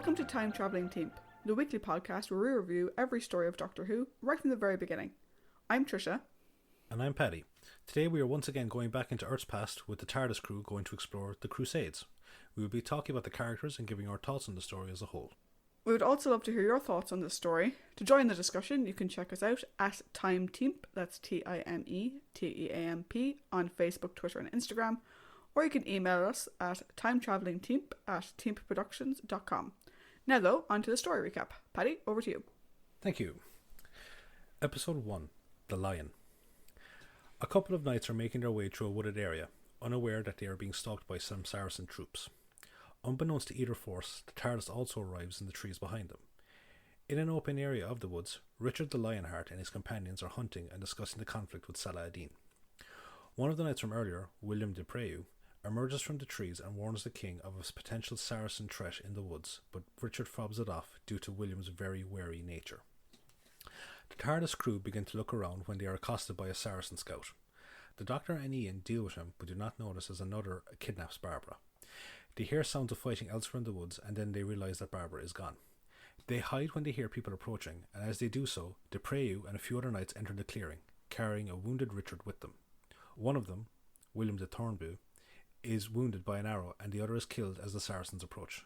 Welcome to Time Travelling Team, the weekly podcast where we review every story of Doctor Who right from the very beginning. I'm Tricia. And I'm Paddy. Today we are once again going back into Earth's past with the TARDIS crew going to explore the Crusades. We will be talking about the characters and giving our thoughts on the story as a whole. We would also love to hear your thoughts on this story. To join the discussion, you can check us out at TimeTeamp, that's TimeTeamp, on Facebook, Twitter and Instagram, or you can email us at timetravellingteamp@teamproductions.com. Now though, on to the story recap. Paddy, over to you. Thank you. Episode 1, The Lion. A couple of knights are making their way through a wooded area, unaware that they are being stalked by some Saracen troops. Unbeknownst to either force, the TARDIS also arrives in the trees behind them. In an open area of the woods, Richard the Lionheart and his companions are hunting and discussing the conflict with Salah ad-Din. One of the knights from earlier, William de Preaux, emerges from the trees and warns the king of a potential Saracen threat in the woods, but Richard fobs it off due to William's very wary nature. The TARDIS crew begin to look around when they are accosted by a Saracen scout. The Doctor and Ian deal with him, but do not notice as another kidnaps Barbara. They hear sounds of fighting elsewhere in the woods, and then they realise that Barbara is gone. They hide when they hear people approaching, and as they do so, de Preaux and a few other knights enter the clearing, carrying a wounded Richard with them. One of them, William de Thornbury, is wounded by an arrow, and the other is killed as the Saracens approach.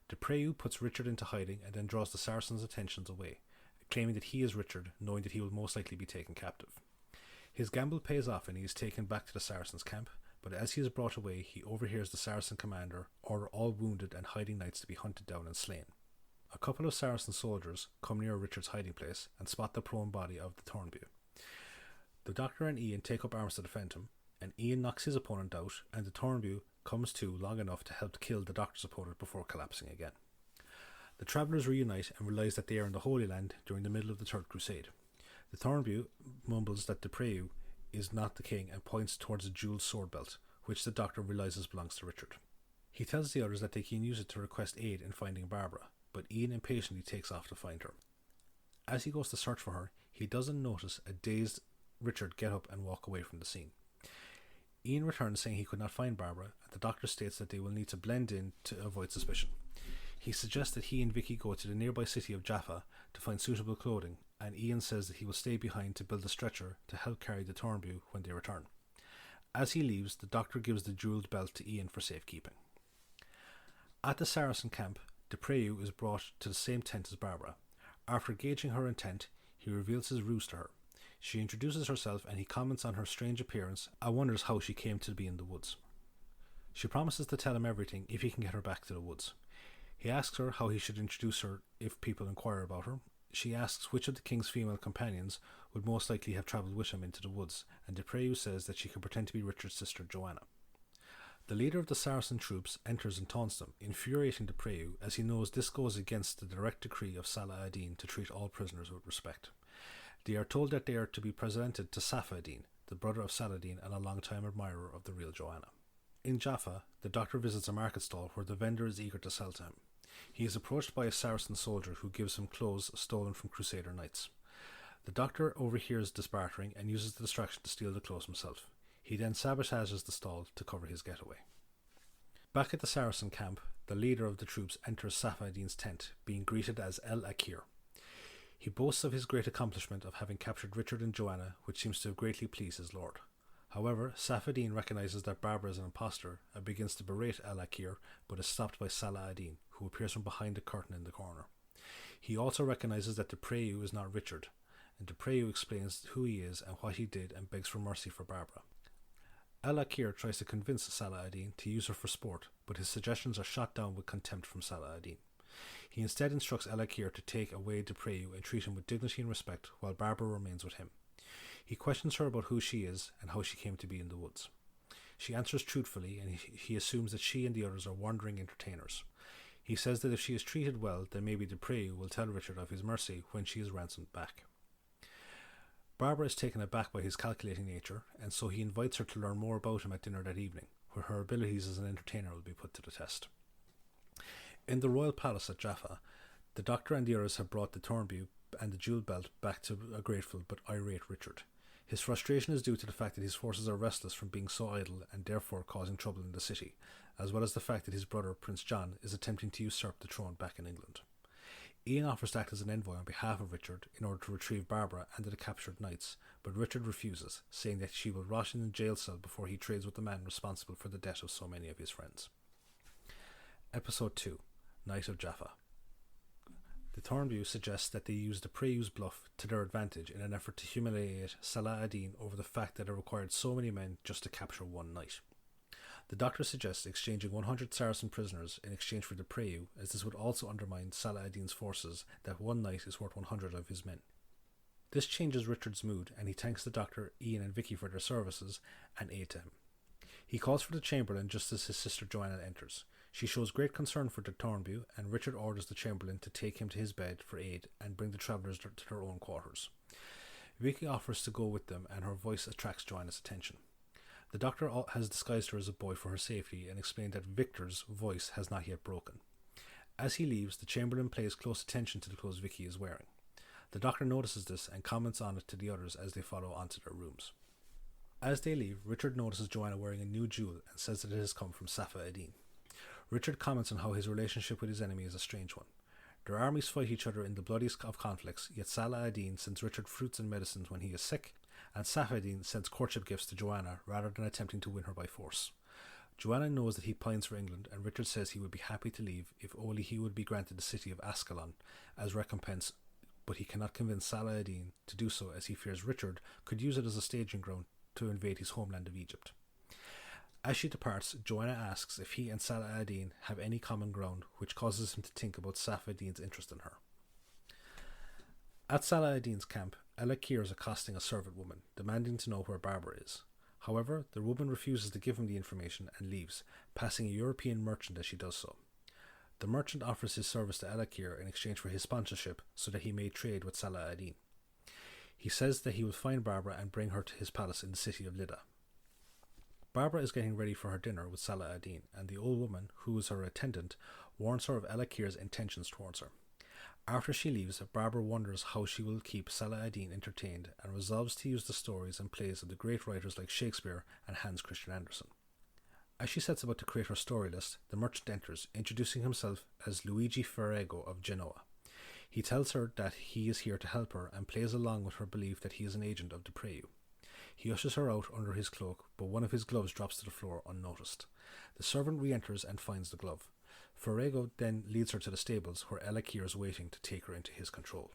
De Preaux puts Richard into hiding and then draws the Saracens' attentions away, claiming that he is Richard, knowing that he will most likely be taken captive. His gamble pays off and he is taken back to the Saracens' camp, but as he is brought away, he overhears the Saracen commander order all wounded and hiding knights to be hunted down and slain. A couple of Saracen soldiers come near Richard's hiding place and spot the prone body of the Thornbury. The Doctor and Ian take up arms to defend him, and Ian knocks his opponent out, and the Thornbury comes to long enough to help kill the Doctor's opponent before collapsing again. The travellers reunite and realise that they are in the Holy Land during the middle of the Third Crusade. The Thornbury mumbles that de Preaux is not the king and points towards a jewelled sword belt, which the Doctor realises belongs to Richard. He tells the others that they can use it to request aid in finding Barbara, but Ian impatiently takes off to find her. As he goes to search for her, he doesn't notice a dazed Richard get up and walk away from the scene. Ian returns saying he could not find Barbara, and the Doctor states that they will need to blend in to avoid suspicion. He suggests that he and Vicky go to the nearby city of Jaffa to find suitable clothing, and Ian says that he will stay behind to build a stretcher to help carry the Thornbury when they return. As he leaves, the Doctor gives the jewelled belt to Ian for safekeeping. At the Saracen camp, de Preaux is brought to the same tent as Barbara. After gauging her intent, he reveals his ruse to her. She introduces herself and he comments on her strange appearance and wonders how she came to be in the woods. She promises to tell him everything if he can get her back to the woods. He asks her how he should introduce her if people inquire about her. She asks which of the king's female companions would most likely have travelled with him into the woods, and de Preaux says that she can pretend to be Richard's sister Joanna. The leader of the Saracen troops enters and taunts them, infuriating de Preaux as he knows this goes against the direct decree of Salah ad-Din to treat all prisoners with respect. They are told that they are to be presented to Safa ad-Din, the brother of Saladin and a long-time admirer of the real Joanna. In Jaffa, the Doctor visits a market stall where the vendor is eager to sell to him. He is approached by a Saracen soldier who gives him clothes stolen from Crusader knights. The Doctor overhears this bartering and uses the distraction to steal the clothes himself. He then sabotages the stall to cover his getaway. Back at the Saracen camp, the leader of the troops enters Safa ad-Din's tent, being greeted as El Akir. He boasts of his great accomplishment of having captured Richard and Joanna, which seems to have greatly pleased his lord. However, Safa ad-Din recognises that Barbara is an impostor and begins to berate El Akir, but is stopped by Salah ad-Din, who appears from behind the curtain in the corner. He also recognises that de Preaux is not Richard, and de Preaux explains who he is and what he did and begs for mercy for Barbara. El Akir tries to convince Salah ad-Din to use her for sport, but his suggestions are shot down with contempt from Salah ad-Din. He instead instructs El Akir to take away de Preaux and treat him with dignity and respect while Barbara remains with him. He questions her about who she is and how she came to be in the woods. She answers truthfully, and he assumes that she and the others are wandering entertainers. He says that if she is treated well, then maybe de Preaux will tell Richard of his mercy when she is ransomed back. Barbara is taken aback by his calculating nature, and so he invites her to learn more about him at dinner that evening, where her abilities as an entertainer will be put to the test. In the royal palace at Jaffa, the Doctor and the others have brought the Thornbury and the jewel belt back to a grateful but irate Richard. His frustration is due to the fact that his forces are restless from being so idle and therefore causing trouble in the city, as well as the fact that his brother, Prince John, is attempting to usurp the throne back in England. Ian offers to act as an envoy on behalf of Richard in order to retrieve Barbara and the captured knights, but Richard refuses, saying that she will rot in a jail cell before he trades with the man responsible for the death of so many of his friends. Episode 2, Night of Jaffa. The Thornview suggests that they use the Preyu's bluff to their advantage in an effort to humiliate Salah ad-Din over the fact that it required so many men just to capture one knight. The Doctor suggests exchanging 100 Saracen prisoners in exchange for the Preyu, as this would also undermine Salah ad-Din's forces that one knight is worth 100 of his men. This changes Richard's mood, and he thanks the Doctor, Ian and Vicky for their services and aid to him. He calls for the Chamberlain just as his sister Joanna enters. She shows great concern for the Thornview, and Richard orders the Chamberlain to take him to his bed for aid and bring the travellers to their own quarters. Vicky offers to go with them, and her voice attracts Joanna's attention. The Doctor has disguised her as a boy for her safety and explained that Victor's voice has not yet broken. As he leaves, the Chamberlain pays close attention to the clothes Vicky is wearing. The Doctor notices this and comments on it to the others as they follow onto their rooms. As they leave, Richard notices Joanna wearing a new jewel and says that it has come from Safa ad-Din. Richard comments on how his relationship with his enemy is a strange one. Their armies fight each other in the bloodiest of conflicts, yet Salah ad-Din sends Richard fruits and medicines when he is sick, and Safa ad-Din sends courtship gifts to Joanna rather than attempting to win her by force. Joanna knows that he pines for England, and Richard says he would be happy to leave if only he would be granted the city of Ascalon as recompense, but he cannot convince Salah ad-Din to do so as he fears Richard could use it as a staging ground to invade his homeland of Egypt. As she departs, Joanna asks if he and Salah ad-Din have any common ground, which causes him to think about Safa ad-Din's interest in her. At Salah ad-Din's camp, Ella Keir is accosting a servant woman, demanding to know where Barbara is. However, the woman refuses to give him the information and leaves, passing a European merchant as she does so. The merchant offers his service to Ella Keir in exchange for his sponsorship so that he may trade with Salah ad-Din. He says that he will find Barbara and bring her to his palace in the city of Lydda. Barbara is getting ready for her dinner with Salah ad-Din, and the old woman, who is her attendant, warns her of Ella Keir's intentions towards her. After she leaves, Barbara wonders how she will keep Salah ad-Din entertained and resolves to use the stories and plays of the great writers like Shakespeare and Hans Christian Andersen. As she sets about to create her story list, the merchant enters, introducing himself as Luigi Ferrego of Genoa. He tells her that he is here to help her and plays along with her belief that he is an agent of the Preyu. He ushers her out under his cloak, but one of his gloves drops to the floor unnoticed. The servant re-enters and finds the glove. Ferrego then leads her to the stables where Ella Keir is waiting to take her into his control.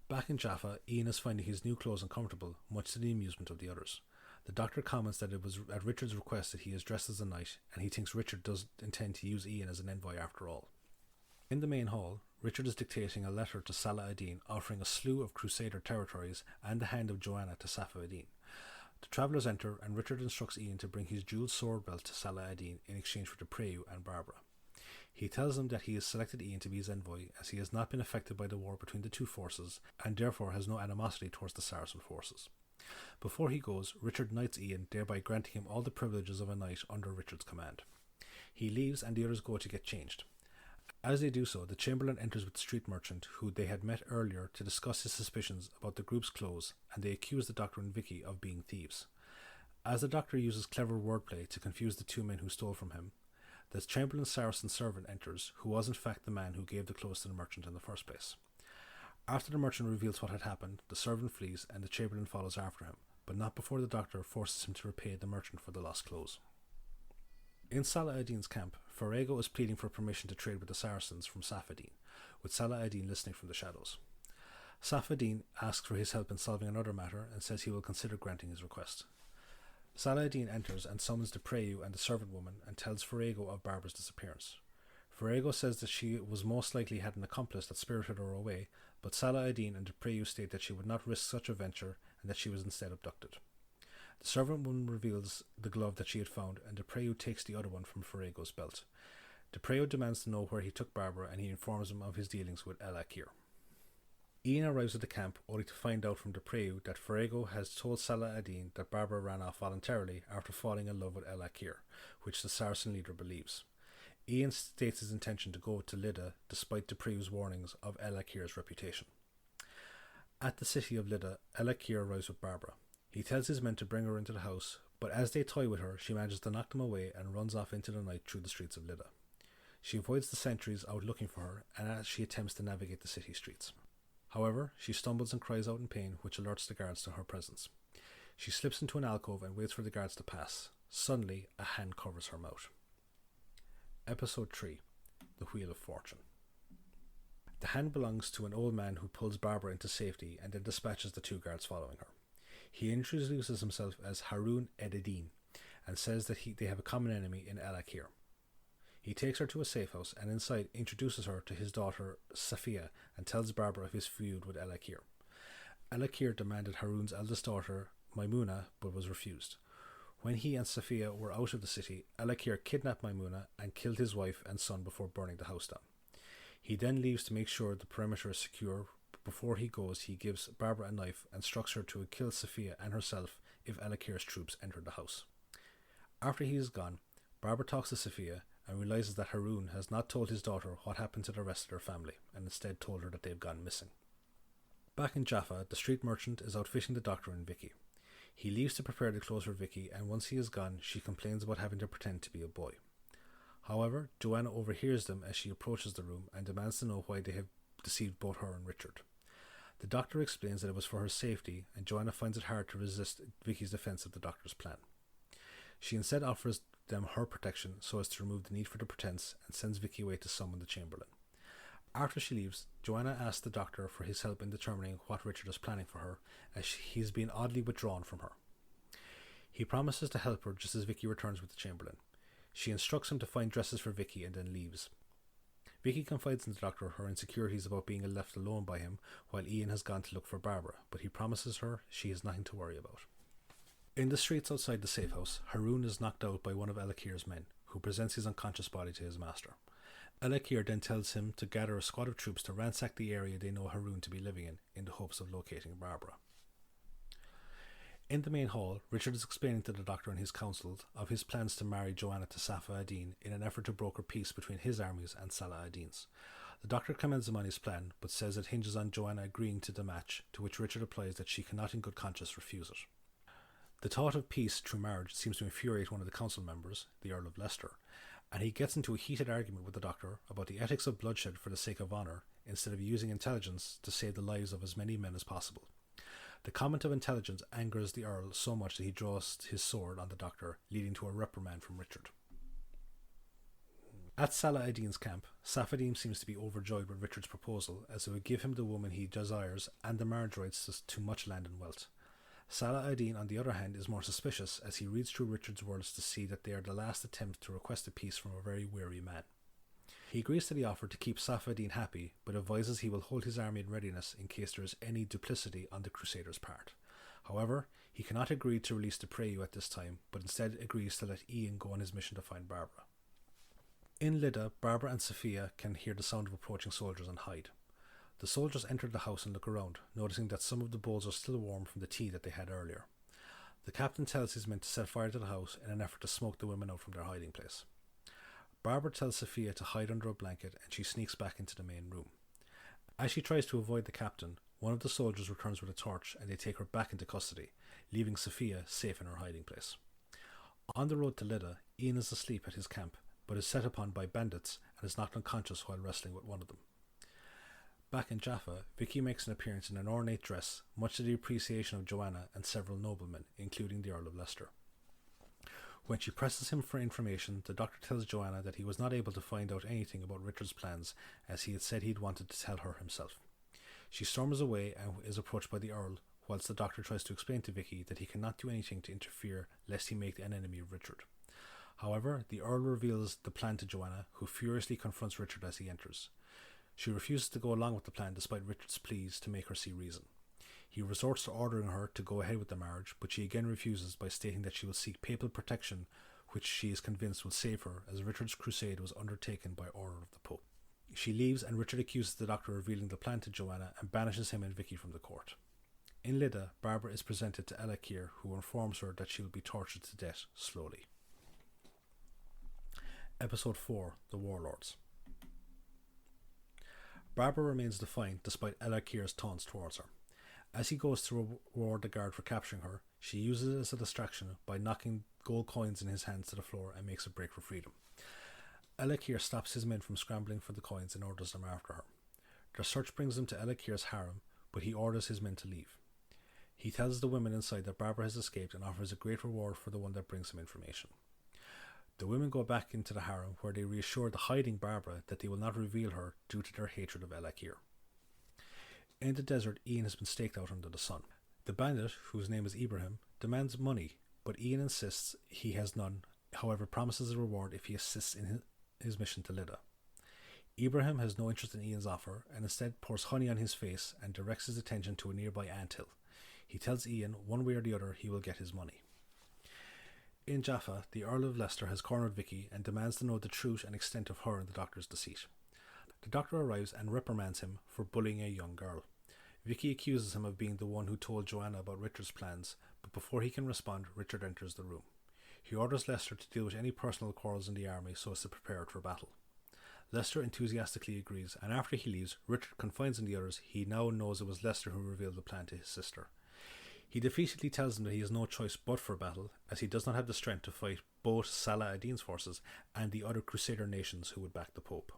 Back in Jaffa, Ian is finding his new clothes uncomfortable, much to the amusement of the others. The Doctor comments that it was at Richard's request that he is dressed as a knight, and he thinks Richard does intend to use Ian as an envoy after all. In the main hall, Richard is dictating a letter to Salah ad-Din offering a slew of Crusader territories and the hand of Joanna to Safa ad-Din. The travellers enter, and Richard instructs Ian to bring his jewelled sword belt to Salah ad-Din in exchange for the Preyu and Barbara. He tells him that he has selected Ian to be his envoy as he has not been affected by the war between the two forces and therefore has no animosity towards the Saracen forces. Before he goes, Richard knights Ian, thereby granting him all the privileges of a knight under Richard's command. He leaves and the others go to get changed. As they do so, the Chamberlain enters with the street merchant, who they had met earlier, to discuss his suspicions about the group's clothes, and they accuse the Doctor and Vicky of being thieves. As the Doctor uses clever wordplay to confuse the two men who stole from him, the Chamberlain's Saracen servant enters, who was in fact the man who gave the clothes to the merchant in the first place. After the merchant reveals what had happened, the servant flees and the Chamberlain follows after him, but not before the Doctor forces him to repay the merchant for the lost clothes. In Salah ad-Din's camp, Ferrego is pleading for permission to trade with the Saracens from Safa ad-Din, with Salah ad-Din listening from the shadows. Safa ad-Din asks for his help in solving another matter and says he will consider granting his request. Salah ad-Din enters and summons the Preyu and the servant woman and tells Ferrego of Barbara's disappearance. Ferrego says that she was most likely had an accomplice that spirited her away, but Salah ad-Din and the Preyu state that she would not risk such a venture and that she was instead abducted. The servant woman reveals the glove that she had found, and the Preyu takes the other one from Ferrego's belt. The Preyu demands to know where he took Barbara, and he informs him of his dealings with Ella Keir. Ian arrives at the camp only to find out from the Preyu that Ferrego has told Salah ad-Din that Barbara ran off voluntarily after falling in love with Ella Keir, which the Saracen leader believes. Ian states his intention to go to Lydda despite the Preyu's warnings of Ella Keir's reputation. At the city of Lydda, Elakir arrives with Barbara. He tells his men to bring her into the house, but as they toy with her, she manages to knock them away and runs off into the night through the streets of Lydda. She avoids the sentries out looking for her, and as she attempts to navigate the city streets. However, she stumbles and cries out in pain, which alerts the guards to her presence. She slips into an alcove and waits for the guards to pass. Suddenly, a hand covers her mouth. Episode 3. The Wheel of Fortune. The hand belongs to an old man who pulls Barbara into safety and then dispatches the two guards following her. He introduces himself as Harun Eddin and says that they have a common enemy in Elakir. He takes her to a safe house and inside introduces her to his daughter Safiya and tells Barbara of his feud with Elakir. Elakir demanded Harun's eldest daughter Maimuna but was refused. When he and Safiya were out of the city, Elakir kidnapped Maimuna and killed his wife and son before burning the house down. He then leaves to make sure the perimeter is secure. Before he goes, he gives Barbara a knife and instructs her to kill Safiya and herself if Elakir's troops enter the house. After he is gone, Barbara talks to Safiya and realizes that Harun has not told his daughter what happened to the rest of their family and instead told her that they've gone missing. Back in Jaffa, the street merchant is out fishing the doctor and Vicky. He leaves to prepare the clothes for Vicky, and once he is gone, she complains about having to pretend to be a boy. However, Joanna overhears them as she approaches the room and demands to know why they have deceived both her and Richard. The doctor explains that it was for her safety, and Joanna finds it hard to resist Vicky's defense of the doctor's plan. She instead offers them her protection so as to remove the need for the pretense and sends Vicky away to summon the Chamberlain. After she leaves, Joanna asks the doctor for his help in determining what Richard is planning for her, as he's been oddly withdrawn from her. He promises to help her just as Vicky returns with the Chamberlain. She instructs him to find dresses for Vicky and then leaves. Vicky confides in the doctor her insecurities about being left alone by him while Ian has gone to look for Barbara, but he promises her she has nothing to worry about. In the streets outside the safe house, Harun is knocked out by one of Elakir's men, who presents his unconscious body to his master. Elakir then tells him to gather a squad of troops to ransack the area they know Harun to be living in the hopes of locating Barbara. In the main hall, Richard is explaining to the doctor and his council of his plans to marry Joanna to Safa ad-Din in an effort to broker peace between his armies and Salah ad-Din's. The doctor commends him on his plan, but says it hinges on Joanna agreeing to the match, to which Richard replies that she cannot in good conscience refuse it. The thought of peace through marriage seems to infuriate one of the council members, the Earl of Leicester, and he gets into a heated argument with the doctor about the ethics of bloodshed for the sake of honour, instead of using intelligence to save the lives of as many men as possible. The comment of intelligence angers the Earl so much that he draws his sword on the doctor, leading to a reprimand from Richard. At Salah ad-Din's camp, Safadim seems to be overjoyed with Richard's proposal, as it would give him the woman he desires and the marriage rights to much land and wealth. Salah ad-Din, on the other hand, is more suspicious as he reads through Richard's words to see that they are the last attempt to request a peace from a very weary man. He agrees to the offer to keep Safa ad-Din happy, but advises he will hold his army in readiness in case there is any duplicity on the Crusaders' part. However, he cannot agree to release the Preyu at this time, but instead agrees to let Ian go on his mission to find Barbara. In Lydda, Barbara and Safiya can hear the sound of approaching soldiers and hide. The soldiers enter the house and look around, noticing that some of the bowls are still warm from the tea that they had earlier. The captain tells his men to set fire to the house in an effort to smoke the women out from their hiding place. Barbara tells Safiya to hide under a blanket and she sneaks back into the main room. As she tries to avoid the captain, one of the soldiers returns with a torch and they take her back into custody, leaving Safiya safe in her hiding place. On the road to Lydda, Ian is asleep at his camp, but is set upon by bandits and is knocked unconscious while wrestling with one of them. Back in Jaffa, Vicky makes an appearance in an ornate dress, much to the appreciation of Joanna and several noblemen, including the Earl of Leicester. When she presses him for information, the doctor tells Joanna that he was not able to find out anything about Richard's plans, as he had said he'd wanted to tell her himself. She storms away and is approached by the Earl, whilst the doctor tries to explain to Vicky that he cannot do anything to interfere lest he make an enemy of Richard. However, the Earl reveals the plan to Joanna, who furiously confronts Richard as he enters. She refuses to go along with the plan despite Richard's pleas to make her see reason. He resorts to ordering her to go ahead with the marriage, but she again refuses by stating that she will seek papal protection, which she is convinced will save her, as Richard's crusade was undertaken by order of the Pope. She leaves and Richard accuses the doctor of revealing the plan to Joanna and banishes him and Vicky from the court. In Lydda, Barbara is presented to Elakir, who informs her that she will be tortured to death slowly. Episode 4. The Warlords. Barbara remains defiant despite Elakir's taunts towards her. As he goes to reward the guard for capturing her, she uses it as a distraction by knocking gold coins in his hands to the floor and makes a break for freedom. Elekir stops his men from scrambling for the coins and orders them after her. Their search brings them to Elekir's harem, but he orders his men to leave. He tells the women inside that Barbara has escaped and offers a great reward for the one that brings him information. The women go back into the harem, where they reassure the hiding Barbara that they will not reveal her due to their hatred of Elekir. In the desert, Ian has been staked out under the sun. The bandit, whose name is Ibrahim, demands money, but Ian insists he has none, however promises a reward if he assists in his mission to Lydda. Ibrahim has no interest in Ian's offer and instead pours honey on his face and directs his attention to a nearby anthill. He tells Ian one way or the other he will get his money. In Jaffa, the Earl of Leicester has cornered Vicky and demands to know the truth and extent of her and the doctor's deceit. The doctor arrives and reprimands him for bullying a young girl. Vicky accuses him of being the one who told Joanna about Richard's plans, but before he can respond, Richard enters the room. He orders Leicester to deal with any personal quarrels in the army so as to prepare it for battle. Leicester enthusiastically agrees, and after he leaves, Richard confides in the others he now knows it was Leicester who revealed the plan to his sister. He defeatedly tells them that he has no choice but for battle, as he does not have the strength to fight both Salah ad-Din's forces and the other Crusader nations who would back the Pope.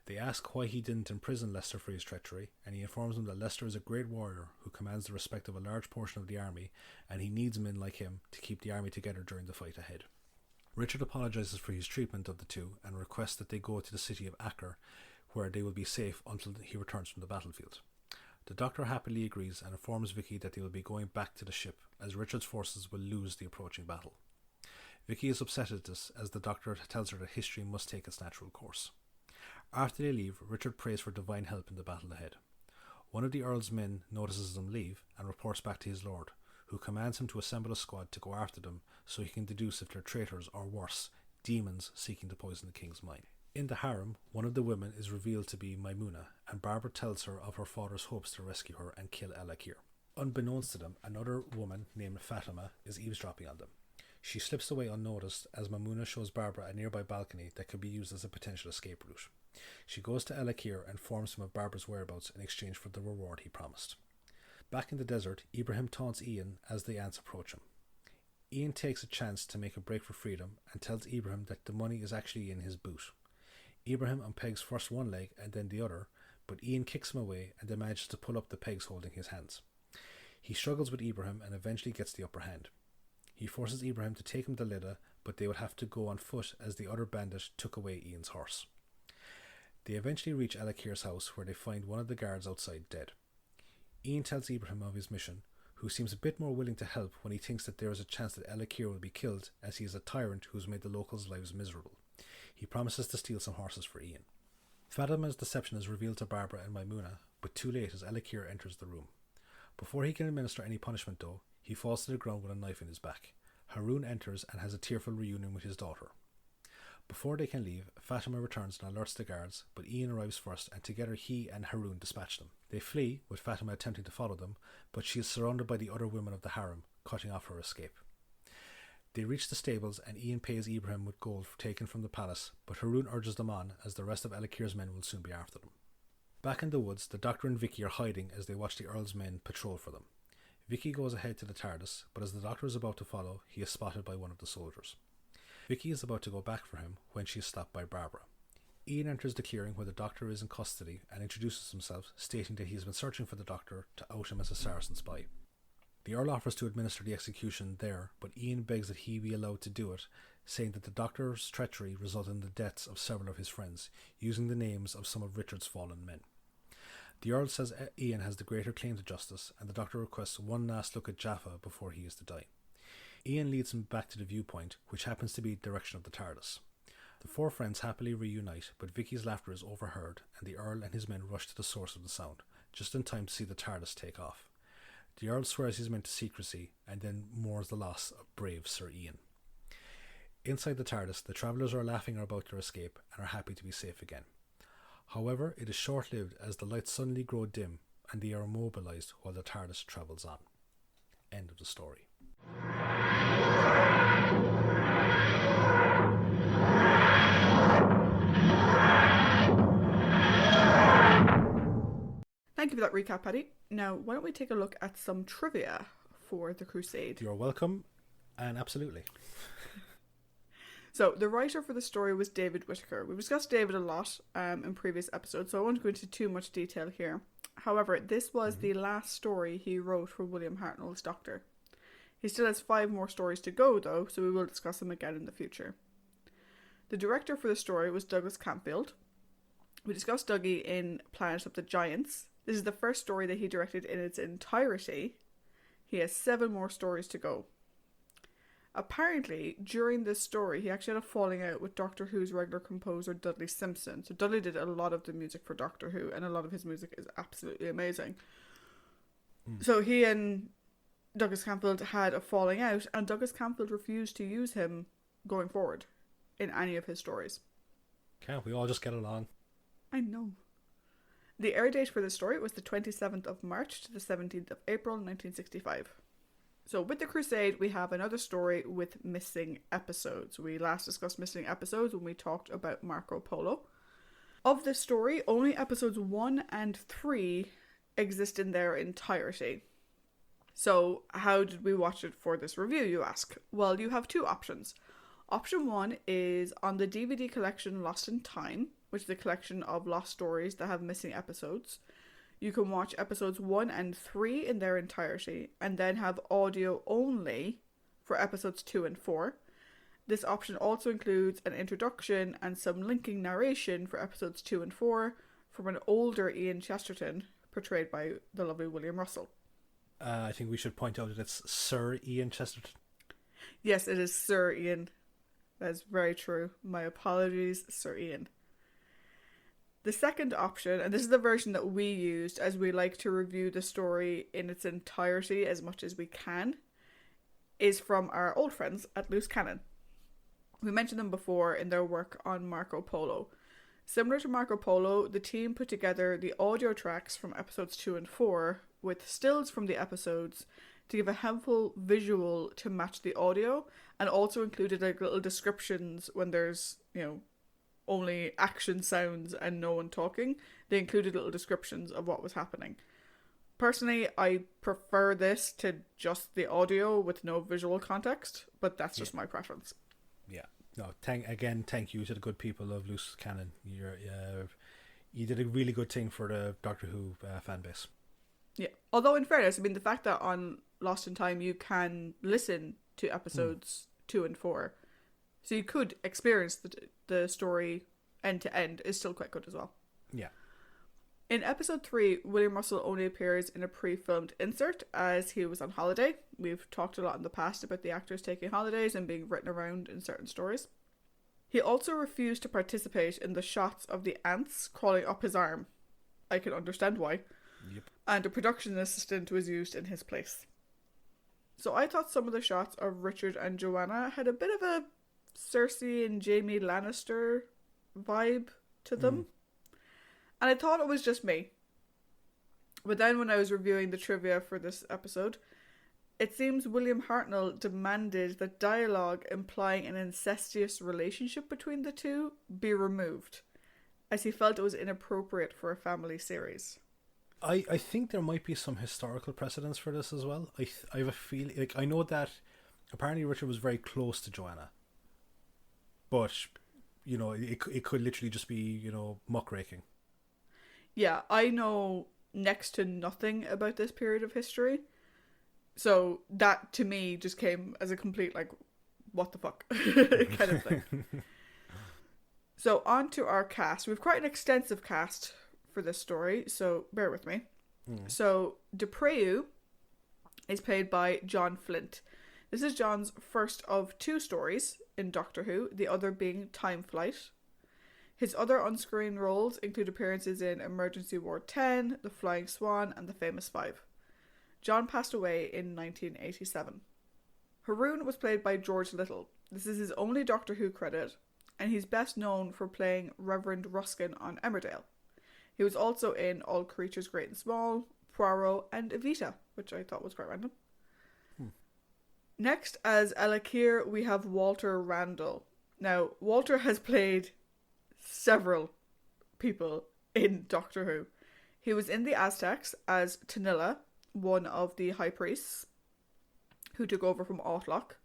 They ask why he didn't imprison Leicester for his treachery, and he informs them that Leicester is a great warrior who commands the respect of a large portion of the army, and he needs men like him to keep the army together during the fight ahead. Richard apologises for his treatment of the two and requests that they go to the city of Acre, where they will be safe until he returns from the battlefield. The doctor happily agrees and informs Vicky that they will be going back to the ship, as Richard's forces will lose the approaching battle. Vicky is upset at this, as the doctor tells her that history must take its natural course. After they leave, Richard prays for divine help in the battle ahead. One of the Earl's men notices them leave and reports back to his lord, who commands him to assemble a squad to go after them so he can deduce if they're traitors or worse, demons seeking to poison the king's mind. In the harem, one of the women is revealed to be Maimuna, and Barbara tells her of her father's hopes to rescue her and kill Elekir. Unbeknownst to them, another woman named Fatima is eavesdropping on them. She slips away unnoticed as Maimuna shows Barbara a nearby balcony that could be used as a potential escape route. She goes to Elekir and informs him of Barbara's whereabouts in exchange for the reward he promised. Back in the desert, Ibrahim taunts Ian as the ants approach him. Ian takes a chance to make a break for freedom and tells Ibrahim that the money is actually in his boot. Ibrahim unpegs first one leg and then the other, but Ian kicks him away and then manages to pull up the pegs holding his hands. He struggles with Ibrahim and eventually gets the upper hand. He forces Ibrahim to take him to Lydda, but they will have to go on foot as the other bandit took away Ian's horse. They eventually reach Elekir's house, where they find one of the guards outside dead. Ian tells Ibrahim of his mission, who seems a bit more willing to help when he thinks that there is a chance that Elekir will be killed, as he is a tyrant who has made the locals' lives miserable. He promises to steal some horses for Ian. Fatima's deception is revealed to Barbara and Maimuna, but too late as Elekir enters the room. Before he can administer any punishment though, he falls to the ground with a knife in his back. Harun enters and has a tearful reunion with his daughter. Before they can leave, Fatima returns and alerts the guards, but Ian arrives first and together he and Harun dispatch them. They flee, with Fatima attempting to follow them, but she is surrounded by the other women of the harem, cutting off her escape. They reach the stables and Ian pays Ibrahim with gold taken from the palace, but Harun urges them on as the rest of Elekir's men will soon be after them. Back in the woods, the doctor and Vicky are hiding as they watch the Earl's men patrol for them. Vicky goes ahead to the TARDIS, but as the doctor is about to follow, he is spotted by one of the soldiers. Vicky is about to go back for him when she is stopped by Barbara. Ian enters the clearing where the doctor is in custody and introduces himself, stating that he has been searching for the doctor to out him as a Saracen spy. The Earl offers to administer the execution there, but Ian begs that he be allowed to do it, saying that the doctor's treachery resulted in the deaths of several of his friends, using the names of some of Richard's fallen men. The Earl says Ian has the greater claim to justice, and the doctor requests one last look at Jaffa before he is to die. Ian leads him back to the viewpoint, which happens to be the direction of the TARDIS. The four friends happily reunite, but Vicky's laughter is overheard, and the Earl and his men rush to the source of the sound, just in time to see the TARDIS take off. The Earl swears his men to secrecy, and then mourns the loss of brave Sir Ian. Inside the TARDIS, the travellers are laughing about their escape, and are happy to be safe again. However, it is short-lived as the lights suddenly grow dim, and they are immobilised while the TARDIS travels on. End of the story. Thank you for that recap, Paddy. Now, why don't we take a look at some trivia for the Crusade? You're welcome, and absolutely. So, the writer for the story was David Whitaker. We've discussed David a lot in previous episodes, so I won't go into too much detail here. However, this was the last story he wrote for William Hartnell's Doctor. He still has 5 more stories to go, though, so we will discuss them again in the future. The director for the story was Douglas Campfield. We discussed Dougie in Planet of the Giants. This is the first story that he directed in its entirety. He has 7 more stories to go. Apparently, during this story, he actually had a falling out with Doctor Who's regular composer Dudley Simpson. So Dudley did a lot of the music for Doctor Who, and a lot of his music is absolutely amazing. So he and Douglas Campfield had a falling out, and Douglas Campfield refused to use him going forward in any of his stories. Can't we all just get along? I know. The air date for this story was the 27th of March to the 17th of April 1965. So with the Crusade, we have another story with missing episodes. We last discussed missing episodes when we talked about Marco Polo. Of this story, only episodes 1 and 3 exist in their entirety. So how did we watch it for this review, you ask? Well, you have 2 options. Option 1 is on the DVD collection Lost in Time, which is a collection of lost stories that have missing episodes. You can watch episodes 1 and 3 in their entirety, and then have audio only for episodes 2 and 4. This option also includes an introduction and some linking narration for episodes 2 and 4 from an older Ian Chesterton, portrayed by the lovely William Russell. I think we should point out that it's Sir Ian Chesterton. Yes, it is Sir Ian. That is very true. My apologies, Sir Ian. The second option, and this is the version that we used as we like to review the story in its entirety as much as we can, is from our old friends at Loose Cannon. We mentioned them before in their work on Marco Polo. Similar to Marco Polo, the team put together the audio tracks from episodes 2 and 4 with stills from the episodes to give a helpful visual to match the audio, and also included like little descriptions when there's, only action sounds and no one talking. They included little descriptions of what was happening. Personally, I prefer this to just the audio with no visual context, but that's just my preference. Yeah. No, thank you to the good people of Loose Cannon. You did a really good thing for the Doctor Who fan base. Yeah. Although in fairness, the fact that on Lost in Time you can listen to episodes 2 and 4, so you could experience the story end to end, is still quite good as well. Yeah. In episode 3, William Russell only appears in a pre-filmed insert as he was on holiday. We've talked a lot in the past about the actors taking holidays and being written around in certain stories. He also refused to participate in the shots of the ants crawling up his arm. I can understand why. Yep. And a production assistant was used in his place. So I thought some of the shots of Richard and Joanna had a bit of a Cersei and Jaime Lannister vibe to them. And I thought it was just me. But then when I was reviewing the trivia for this episode, it seems William Hartnell demanded that dialogue implying an incestuous relationship between the two be removed, as he felt it was inappropriate for a family series. I think there might be some historical precedence for this as well. I have a feeling, I know that apparently Richard was very close to Joanna, but it could literally just be muckraking. Yeah, I know next to nothing about this period of history, so that to me just came as a complete what the fuck kind of thing. So on to our cast. We've quite an extensive cast for this story, so bear with me. So Depreu is played by John Flint. This is John's first of 2 stories in Doctor Who, the other being Time Flight. His other on-screen roles include appearances in Emergency Ward 10, The Flying Swan, and The Famous Five. John passed away in 1987. Haroon was played by George Little. This is his only Doctor Who credit, and he's best known for playing Reverend Ruskin on Emmerdale. He was also in All Creatures Great and Small, Poirot, and Evita, which I thought was quite random. Next, as Alakir, we have Walter Randall. Now, Walter has played several people in Doctor Who. He was in the Aztecs as Tanilla, one of the high priests who took over from Outlook.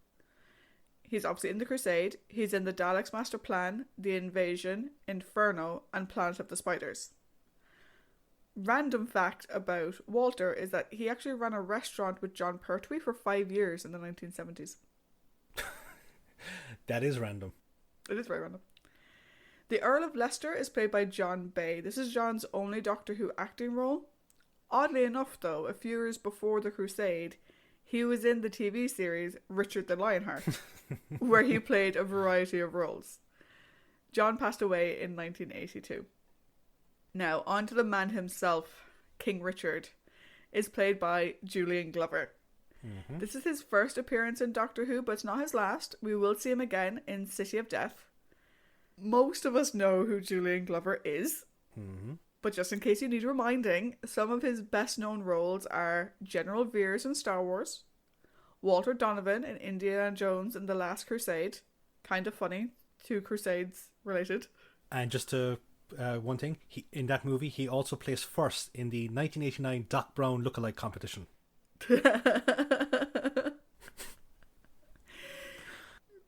He's obviously in the Crusade. He's in the Daleks' Master Plan, The Invasion, Inferno, and Planet of the Spiders. Random fact about Walter is that he actually ran a restaurant with John Pertwee for 5 years in the 1970s. That is random. It is very random. The Earl of Leicester is played by John Bay. This is John's only Doctor Who acting role. Oddly enough, though, a few years before the Crusade, he was in the TV series Richard the Lionheart, where he played a variety of roles. John passed away in 1982. Now, on to the man himself. King Richard is played by Julian Glover. Mm-hmm. This is his first appearance in Doctor Who, but it's not his last. We will see him again in City of Death. Most of us know who Julian Glover is, Mm-hmm. but just in case you need reminding, some of his best known roles are General Veers in Star Wars, Walter Donovan in Indiana Jones and the Last Crusade. Kind of funny, 2 Crusades related. And just to one thing, in that movie, he also placed first in the 1989 Doc Brown lookalike competition.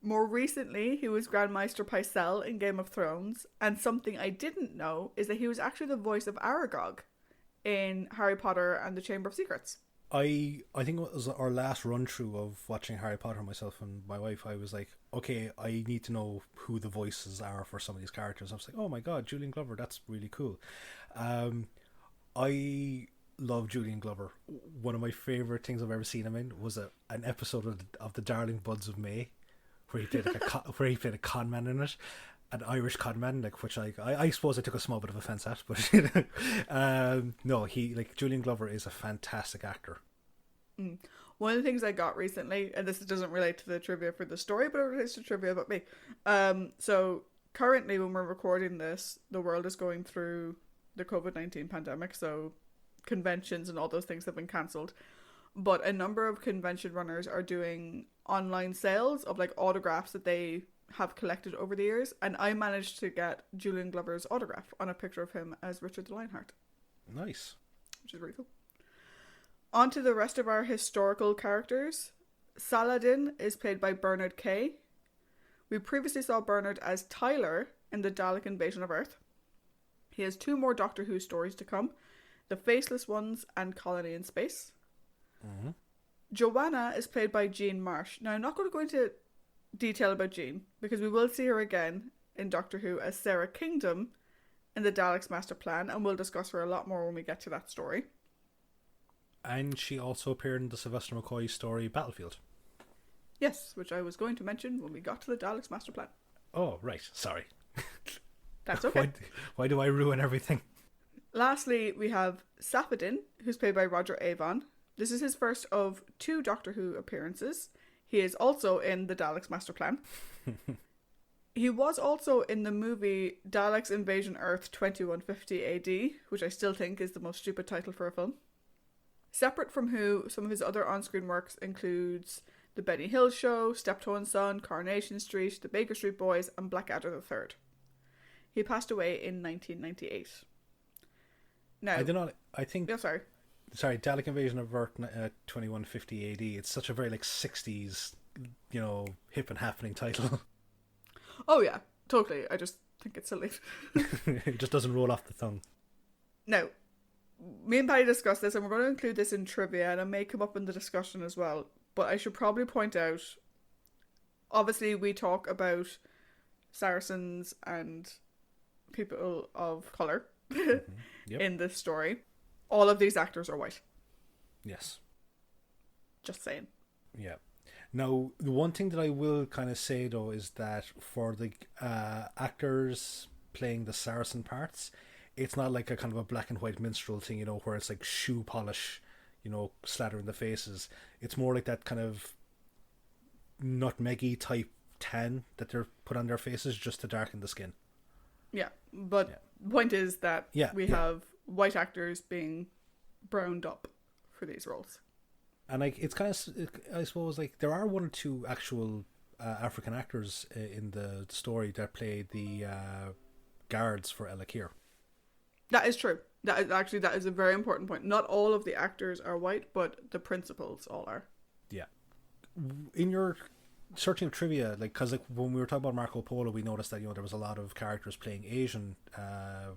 More recently, he was Grandmaster Pycelle in Game of Thrones, and something I didn't know is that he was actually the voice of Aragog in Harry Potter and the Chamber of Secrets. I think it was our last run through of watching Harry Potter, myself and my wife. I was like, okay, I need to know who the voices are for some of these characters. I was like, oh my god, Julian Glover, that's really cool. I love Julian Glover. One of my favourite things I've ever seen him in was an episode of The Darling Buds of May, where he played where he played a con man in it, an Irish con man, which I suppose I took a small bit of offence at, but no, Julian Glover is a fantastic actor. One of the things I got recently, and this doesn't relate to the trivia for the story, but it relates to trivia about me. So currently, when we're recording this, the world is going through the COVID-19 pandemic, so conventions and all those things have been cancelled. But a number of convention runners are doing online sales of autographs that they have collected over the years, and I managed to get Julian Glover's autograph on a picture of him as Richard the Lionheart. Nice. Which is really cool. On to the rest of our historical characters. Saladin is played by Bernard Kay. We previously saw Bernard as Tyler in the Dalek Invasion of Earth. He has 2 more Doctor Who stories to come, The Faceless Ones and Colony in Space. Mm-hmm. Joanna is played by Jean Marsh. Now, I'm not going to go into detail about Jean, because we will see her again in Doctor Who as Sarah Kingdom in the Daleks' Master Plan, and we'll discuss her a lot more when we get to that story. And she also appeared in the Sylvester McCoy story Battlefield. Yes, which I was going to mention when we got to the Daleks' Master Plan. Oh, right. Sorry. That's okay. Why do I ruin everything? Lastly, we have Safedin, who's played by Roger Avon. This is his first of 2 Doctor Who appearances. He is also in the Daleks' Master Plan. He was also in the movie Daleks Invasion Earth 2150 AD, which I still think is the most stupid title for a film. Separate from Who, some of his other on-screen works includes The Benny Hill Show, Steptoe and Son, Coronation Street, The Baker Street Boys, and Blackadder III. He passed away in 1998. Now, I think... Yeah, sorry. Sorry, Dalek Invasion of Earth 2150 AD. It's such a very 60s, hip and happening title. Oh yeah, totally. I just think it's silly. It just doesn't roll off the tongue. Now, me and Paddy discussed this, and we're going to include this in trivia, and it may come up in the discussion as well. But I should probably point out, obviously we talk about Saracens and people of colour Yep. in this story. All of these actors are white. Yes. Just saying. Yeah. Now, the one thing that I will kind of say, though, is that for the actors playing the Saracen parts, it's not like a kind of a black and white minstrel thing, where it's like shoe polish, slathering the faces. It's more like that kind of nutmeggy type tan that they're put on their faces just to darken the skin. Yeah, but the point is that we have white actors being browned up for these roles. And it's kind of, I suppose, there are 1 or 2 actual African actors in the story that played the guards for Ella Keir. That is true. That is a very important point. Not all of the actors are white, but the principals all are. Yeah. In your searching of trivia, like, because like when we were talking about Marco Polo, we noticed that there was a lot of characters playing Asian, a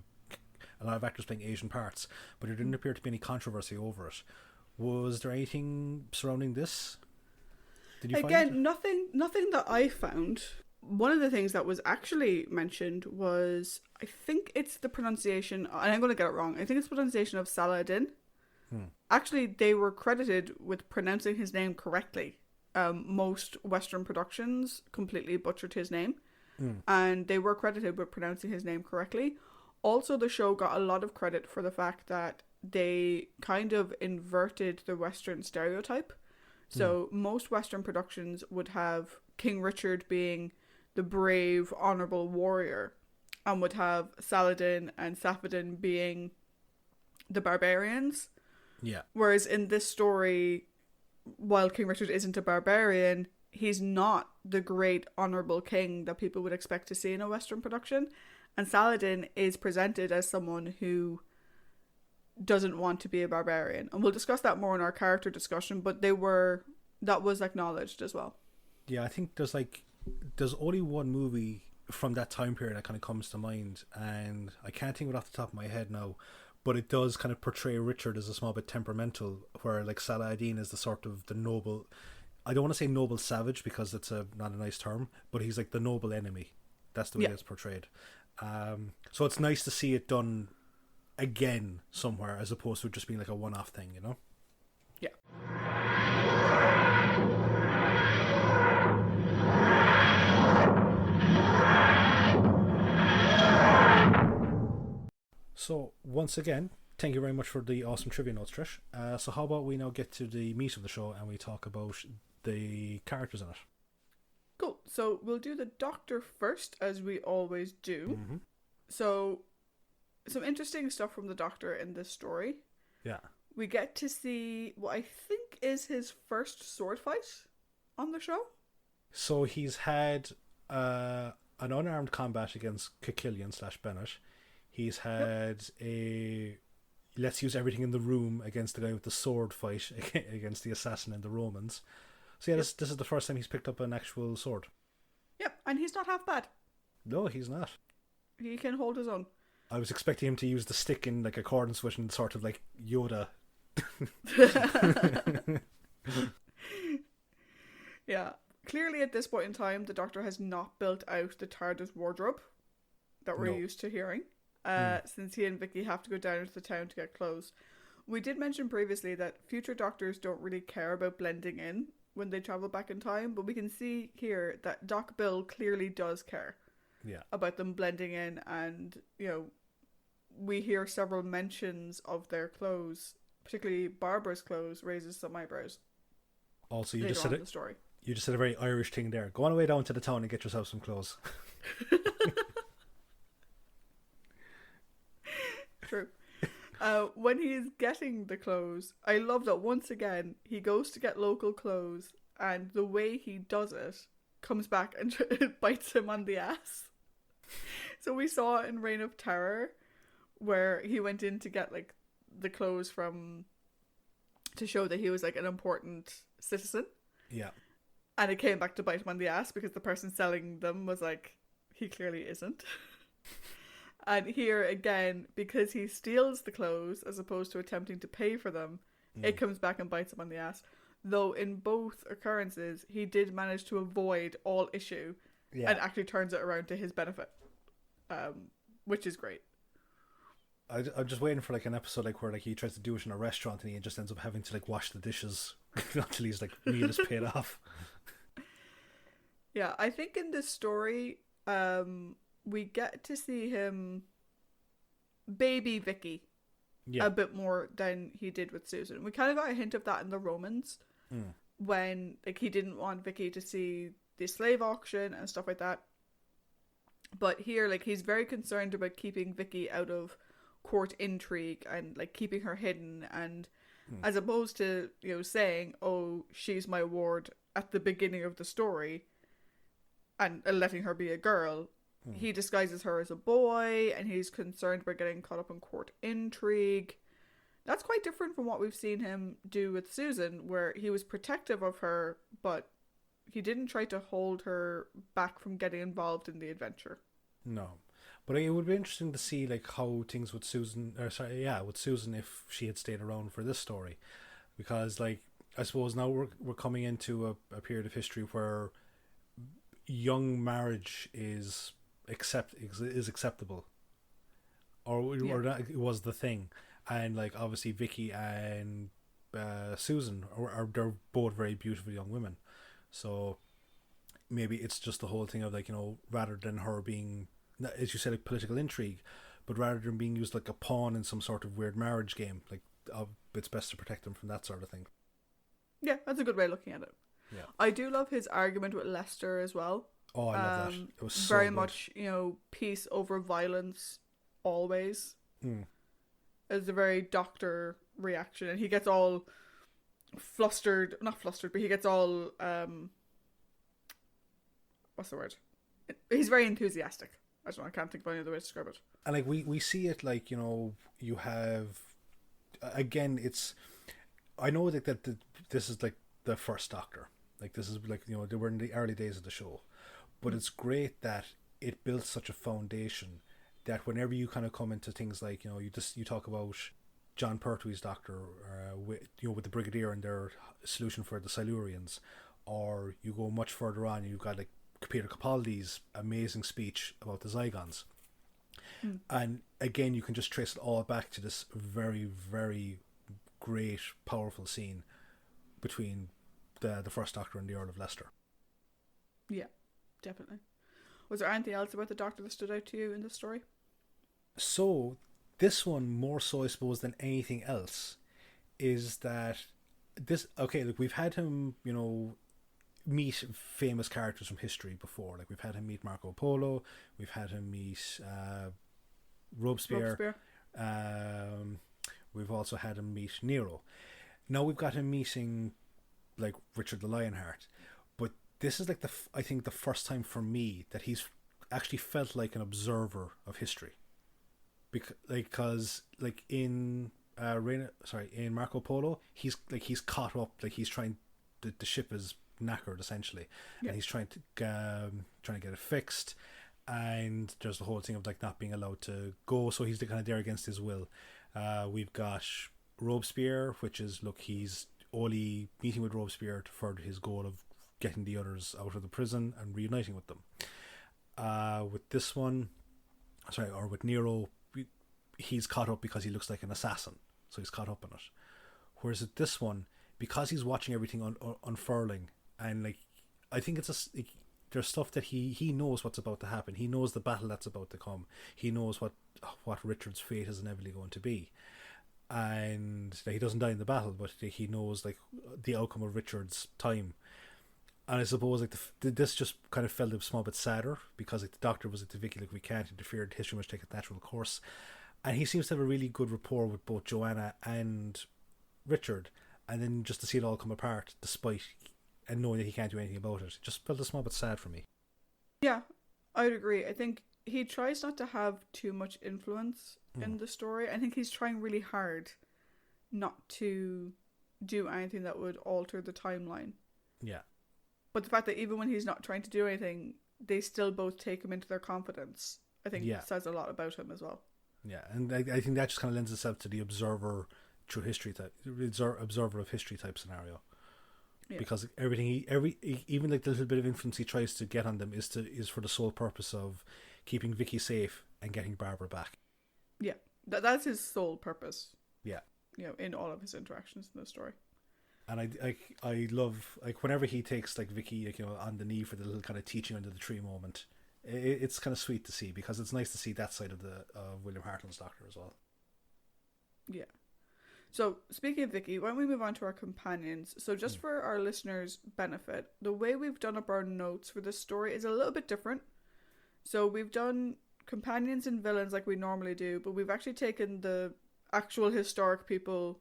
lot of actors playing Asian parts, but there didn't appear to be any controversy over it. Was there anything surrounding this? Did you Again, find nothing that I found. One of the things that was actually mentioned was, I think it's the pronunciation, and I'm going to get it wrong. I think it's pronunciation of Saladin. Actually, they were credited with pronouncing his name correctly. Most Western productions completely butchered his name, and they were credited with pronouncing his name correctly. Also, the show got a lot of credit for the fact that they kind of inverted the Western stereotype. So most Western productions would have King Richard being the brave, honourable warrior, and would have Saladin and Saphedin being the barbarians. Yeah. Whereas in this story, while King Richard isn't a barbarian, he's not the great honourable king that people would expect to see in a Western production. And Saladin is presented as someone who doesn't want to be a barbarian. And we'll discuss that more in our character discussion, but that was acknowledged as well. Yeah, I think there's only one movie from that time period that kind of comes to mind, and I can't think of it off the top of my head now, but it does kind of portray Richard as a small bit temperamental, where like Saladin is the sort of the noble, I don't want to say noble savage because it's not a nice term, but he's like the noble enemy. That's the way it's portrayed. So it's nice to see it done again somewhere as opposed to just being like a one-off thing, Yeah. So once again, thank you very much for the awesome trivia notes, Trish. So how about we now get to the meat of the show and we talk about the characters in it. Cool. So we'll do the Doctor first, as we always do. Mm-hmm. So some interesting stuff from the Doctor in this story. Yeah. We get to see what I think is his first sword fight on the show. So he's had an unarmed combat against Kikillian / Bennett. He's had a let's use everything in the room against the guy with the sword fight against the assassin and the Romans. So yeah, this is the first time he's picked up an actual sword. Yep, and he's not half bad. No, he's not. He can hold his own. I was expecting him to use the stick in like accordance with sort of like Yoda. Yeah. Clearly at this point in time, the Doctor has not built out the TARDIS wardrobe that we're used to hearing. Since he and Vicky have to go down into the town to get clothes. We did mention previously that future Doctors don't really care about blending in when they travel back in time, but we can see here that Doc Bill clearly does care about them blending in, and we hear several mentions of their clothes, particularly Barbara's clothes raises some eyebrows. Also, you just said a very Irish thing there. Go on away down to the town and get yourself some clothes. True. When he's getting the clothes, I love that once again he goes to get local clothes, and the way he does it comes back and bites him on the ass. So we saw in Reign of Terror where he went in to get like the clothes to show that he was like an important citizen. Yeah. And it came back to bite him on the ass because the person selling them was like, he clearly isn't. And here again, because he steals the clothes as opposed to attempting to pay for them, it comes back and bites him on the ass. Though in both occurrences, he did manage to avoid all issue and actually turns it around to his benefit, which is great. I'm just waiting for like an episode like where like he tries to do it in a restaurant and he just ends up having to like wash the dishes until he's like meal is paid off. Yeah, I think in this story, we get to see him baby Vicky a bit more than he did with Susan. We kind of got a hint of that in the Romans when like he didn't want Vicky to see the slave auction and stuff like that. But here, like, he's very concerned about keeping Vicky out of court intrigue and like keeping her hidden, and as opposed to saying, oh, she's my ward at the beginning of the story and letting her be a girl, he disguises her as a boy, and he's concerned about getting caught up in court intrigue. That's quite different from what we've seen him do with Susan, where he was protective of her, but he didn't try to hold her back from getting involved in the adventure. No. But it would be interesting to see like how things with Susan, with Susan if she had stayed around for this story, because like I suppose now we're coming into a period of history where young marriage is acceptable, or that it was the thing, and like obviously Vicky and Susan are they're both very beautiful young women, so maybe it's just the whole thing of like rather than her being, as you said, like political intrigue, but rather than being used like a pawn in some sort of weird marriage game, like it's best to protect them from that sort of thing. Yeah, that's a good way of looking at it. Yeah, I do love his argument with Lester as well. Oh, I love that. It was so very good. much, peace over violence, always. Mm. It's a very doctor reaction, and he gets all flustered. Not flustered, but he gets all what's the word? He's very enthusiastic. I don't know. I can't think of any other way to describe it. And like we see it like you have again. It's I know that this is like the first Doctor. Like this is like they were in the early days of the show, but it's great that it built such a foundation that whenever you kind of come into things like you talk about John Pertwee's Doctor with the Brigadier and their solution for the Silurians, or you go much further on, you've got like Peter Capaldi's amazing speech about the Zygons. And again, you can just trace it all back to this very, very great, powerful scene between the first Doctor and the Earl of Leicester. Yeah, definitely. Was there anything else about the Doctor that stood out to you in this story? So, this one, more so I suppose than anything else, is that look, we've had him, meet famous characters from history before. Like we've had him meet Marco Polo, we've had him meet Robespierre. We've also had him meet Nero. Now we've got him meeting like Richard the Lionheart, but this is like I think the first time for me that he's actually felt like an observer of history, because like in in Marco Polo he's caught up, like he's trying the ship is knackered essentially, and he's trying to get it fixed, and there's the whole thing of like not being allowed to go, so he's kind of there against his will. We've got Robespierre, which is look, he's only meeting with Robespierre to further his goal of getting the others out of the prison and reuniting with them. With this one, or with Nero, he's caught up because he looks like an assassin, so he's caught up in it. Whereas with this one, because he's watching everything unfurling, and like I think there's stuff that he knows what's about to happen. He knows the battle that's about to come. He knows what Richard's fate is inevitably going to be, and he doesn't die in the battle, but he knows like the outcome of Richard's time. And I suppose like this just kind of felt a small bit sadder because like the Doctor was like to Vicky, like we can't interfere. History must take its natural course, and he seems to have a really good rapport with both Joanna and Richard. And then just to see it all come apart, despite and knowing that he can't do anything about it, just felt a small bit sad for me. Yeah, I'd agree. I think he tries not to have too much influence in the story. I think he's trying really hard not to do anything that would alter the timeline. Yeah. But the fact that even when he's not trying to do anything, they still both take him into their confidence, I think says a lot about him as well. Yeah, and I think that just kind of lends itself to the observer through history type, observer of history type scenario. Yeah. Because everything even like the little bit of influence he tries to get on them is for the sole purpose of keeping Vicky safe and getting Barbara back. Yeah, that's his sole purpose. Yeah, in all of his interactions in the story. And I love like whenever he takes like Vicky like, on the knee for the little kind of teaching under the tree moment. It's kind of sweet to see, because it's nice to see that side of William Hartnell's Doctor as well. Yeah. So, speaking of Vicky, why don't we move on to our companions? So, just for our listeners' benefit, the way we've done up our notes for this story is a little bit different. So, we've done companions and villains like we normally do, but we've actually taken the actual historic people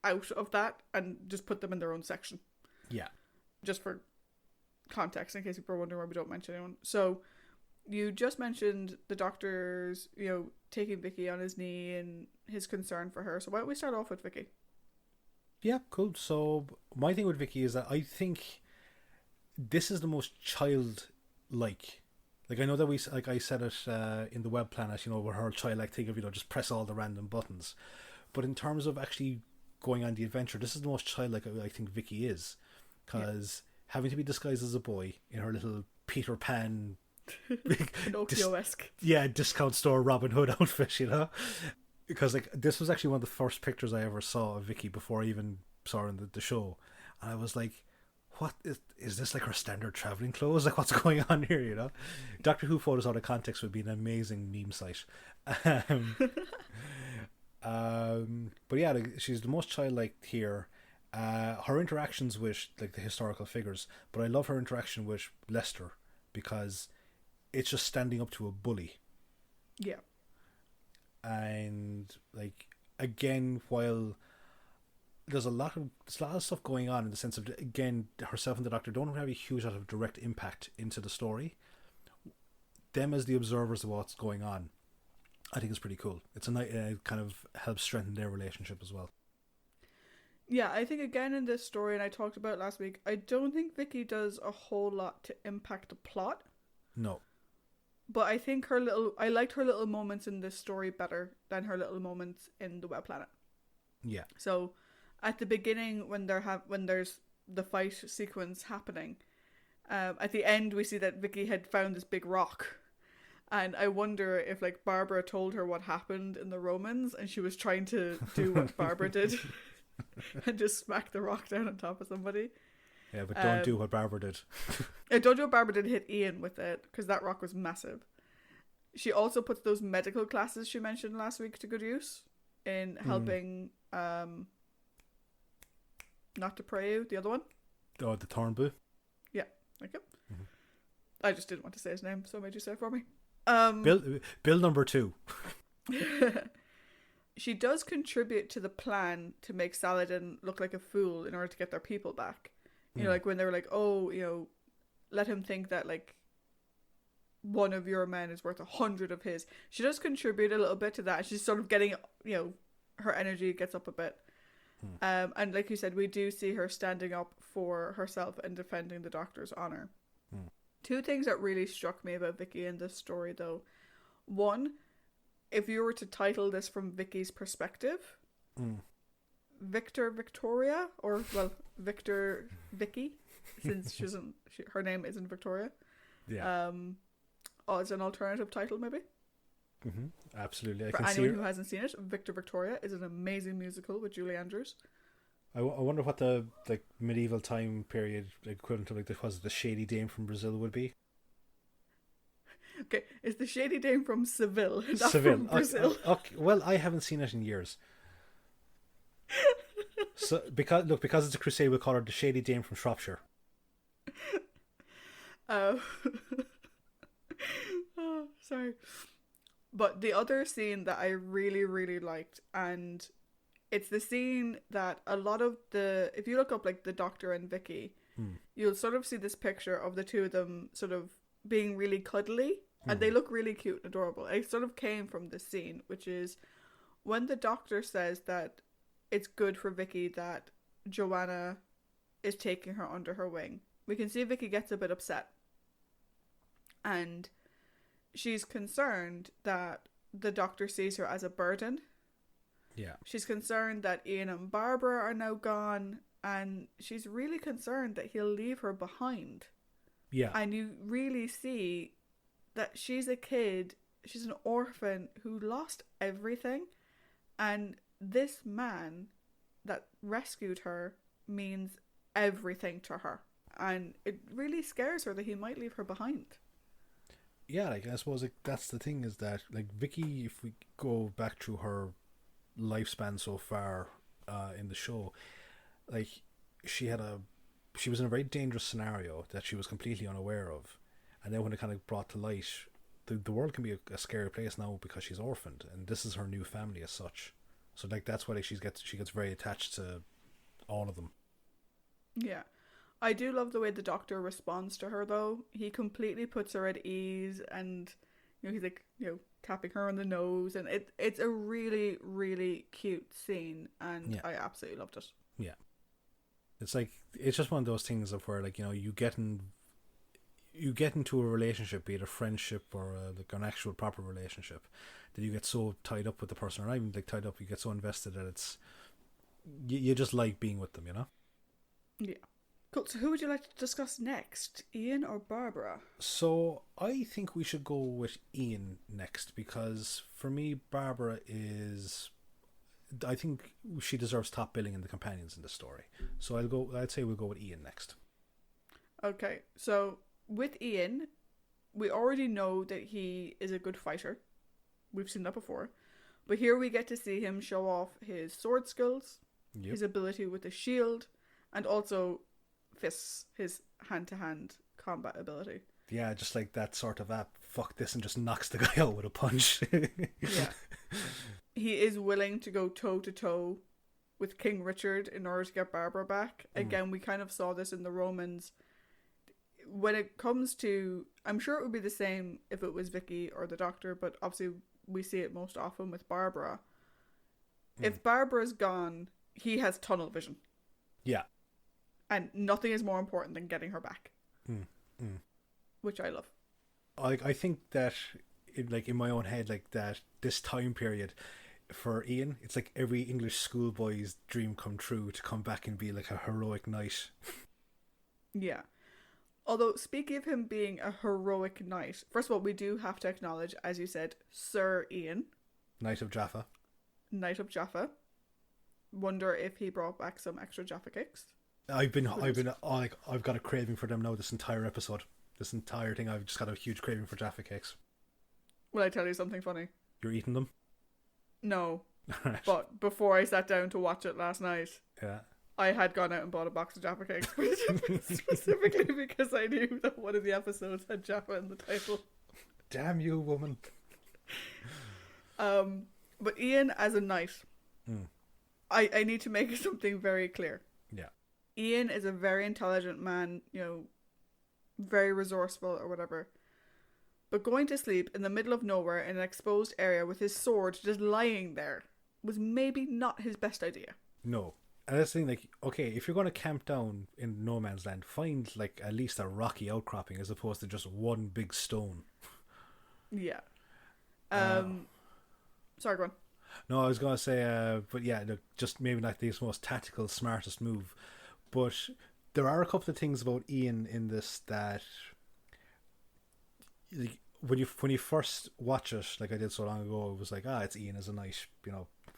out of that and just put them in their own section. Yeah. Just for context, in case people are wondering why we don't mention anyone. So, you just mentioned the doctor's, taking Vicky on his knee and his concern for her. So why don't we start off with Vicky? Yeah, cool. So my thing with Vicky is that I think this is the most childlike. Like I know that I said it in the web planet, where her childlike thing of just press all the random buttons, but in terms of actually going on the adventure, this is the most childlike I think Vicky is, because having to be disguised as a boy in her little Peter Pan, Pinocchio-esque, discount store Robin Hood outfit, because this was actually one of the first pictures I ever saw of Vicky before I even saw her in the show, and I was like, what is this, like her standard traveling clothes? Like, what's going on here? Doctor Who photos out of context would be an amazing meme site. But yeah, she's the most childlike here. Her interactions with like the historical figures, but I love her interaction with Lester because it's just standing up to a bully. Yeah. And like again, while there's a lot of stuff going on in the sense of, again, herself and the Doctor don't have a huge lot of direct impact into the story. Them as the observers of what's going on, I think is pretty cool. It's a nice kind of helps strengthen their relationship as well. Yeah, I think again in this story, and I talked about it last week, I don't think Vicky does a whole lot to impact the plot. No. But I think I liked her little moments in this story better than her little moments in the Web Planet. Yeah. So, at the beginning, when there's the fight sequence happening, at the end we see that Vicky had found this big rock, and I wonder if like Barbara told her what happened in the Romans, and she was trying to do what Barbara did, and just smack the rock down on top of somebody. Yeah, but don't do what Barbara did. Don't do what Barbara did. Hit Ian with it, because that rock was massive. She also puts those medical classes she mentioned last week to good use in helping. Not to pray you, the other one. Oh, the Thornboo? Yeah, okay. Mm-hmm. I just didn't want to say his name, so I made you say it for me. Bill number 2. She does contribute to the plan to make Saladin look like a fool in order to get their people back. Like when they were like, oh, let him think that like one of your men is worth 100 of his. She does contribute a little bit to that. She's sort of getting, her energy gets up a bit. And like you said, we do see her standing up for herself and defending the Doctor's honor. 2 things that really struck me about Vicky in this story, though. One, if you were to title this from Vicky's perspective, Victor Victoria, or well, Victor Vicky, since her name isn't Victoria. Yeah. As an alternative title, maybe. Absolutely. For anyone who hasn't seen it, Victor Victoria is an amazing musical with Julie Andrews. I wonder what the like medieval time period equivalent of like the Shady Dame from Brazil would be. Okay, it's the Shady Dame from Seville, not Seville. from Brazil. Okay. Well, I haven't seen it in years. So because it's a Crusade, we'll call her the Shady Dame from Shropshire. Oh, sorry. But the other scene that I really, really liked, and it's the scene that a lot of if you look up like the Doctor and Vicky, you'll sort of see this picture of the two of them sort of being really cuddly, and they look really cute and adorable. It sort of came from this scene, which is when the Doctor says that it's good for Vicky that Joanna is taking her under her wing. We can see Vicky gets a bit upset. And she's concerned that the Doctor sees her as a burden. Yeah. She's concerned that Ian and Barbara are now gone, and she's really concerned that he'll leave her behind. Yeah. And you really see that she's a kid, she's an orphan who lost everything, and this man that rescued her means everything to her. And it really scares her that he might leave her behind. Yeah, like I suppose like that's the thing, is that like Vicky, if we go back through her lifespan so far in the show, like she was in a very dangerous scenario that she was completely unaware of, and then when it kind of brought to light, the world can be a scary place now because she's orphaned, and this is her new family as such. So like that's why like she gets very attached to all of them. Yeah. I do love the way the Doctor responds to her, though. He completely puts her at ease, and he's like, tapping her on the nose, and it's a really, really cute scene, and Yeah. I absolutely loved it. Yeah. It's like, it's just one of those things of where, like, you get into a relationship, be it a friendship or like an actual proper relationship, that you get so tied up with the person, or not even like tied up, you get so invested that it's you just like being with them, Yeah. Cool. So who would you like to discuss next, Ian or Barbara? So I think we should go with Ian next, because for me Barbara is, I think she deserves top billing in the companions in the story. So I'd say we'll go with Ian next. Okay, so with Ian, we already know that he is a good fighter. We've seen that before. But here we get to see him show off his sword skills, Yep. his ability with the shield, and also fists, his hand-to-hand combat ability. Yeah, just like that sort of fuck this, and just knocks the guy out with a punch. Yeah. He is willing to go toe-to-toe with King Richard in order to get Barbara back. Again, we kind of saw this in the Romans. When it comes to, I'm sure it would be the same if it was Vicky or the Doctor, but obviously we see it most often with Barbara. If Barbara's gone, he has tunnel vision. Yeah. And nothing is more important than getting her back. Which I love. I think that, in my own head, like that, this time period for Ian, it's like every English schoolboy's dream come true to come back and be like a heroic knight. Yeah. Although, speaking of him being a heroic knight, first of all, we do have to acknowledge, as you said, Sir Ian. Knight of Jaffa. Knight of Jaffa. Wonder if he brought back some extra Jaffa cakes. I've got a craving for them now. This entire episode, this entire thing, I've just got a huge craving for Jaffa cakes. Will I tell you something funny? You're eating them? No. Right. But before I sat down to watch it last night, Yeah. I had gone out and bought a box of Jaffa cakes specifically because I knew that one of the episodes had Jaffa in the title. Damn you, woman. But Ian as a knight, I need to make something very clear. Yeah. Ian is a very intelligent man, very resourceful or whatever. But going to sleep in the middle of nowhere in an exposed area with his sword just lying there was maybe not his best idea. No. And that's the thing, like, okay, if you're going to camp down in no man's land, find, like, at least a rocky outcropping as opposed to just one big stone. Yeah. Sorry, go on. No, I was going to say, but yeah, look, just maybe not the most tactical, smartest move. But there are a couple of things about Ian in this that, like, when you first watch it, like I did so long ago, it was like, it's Ian as a knight,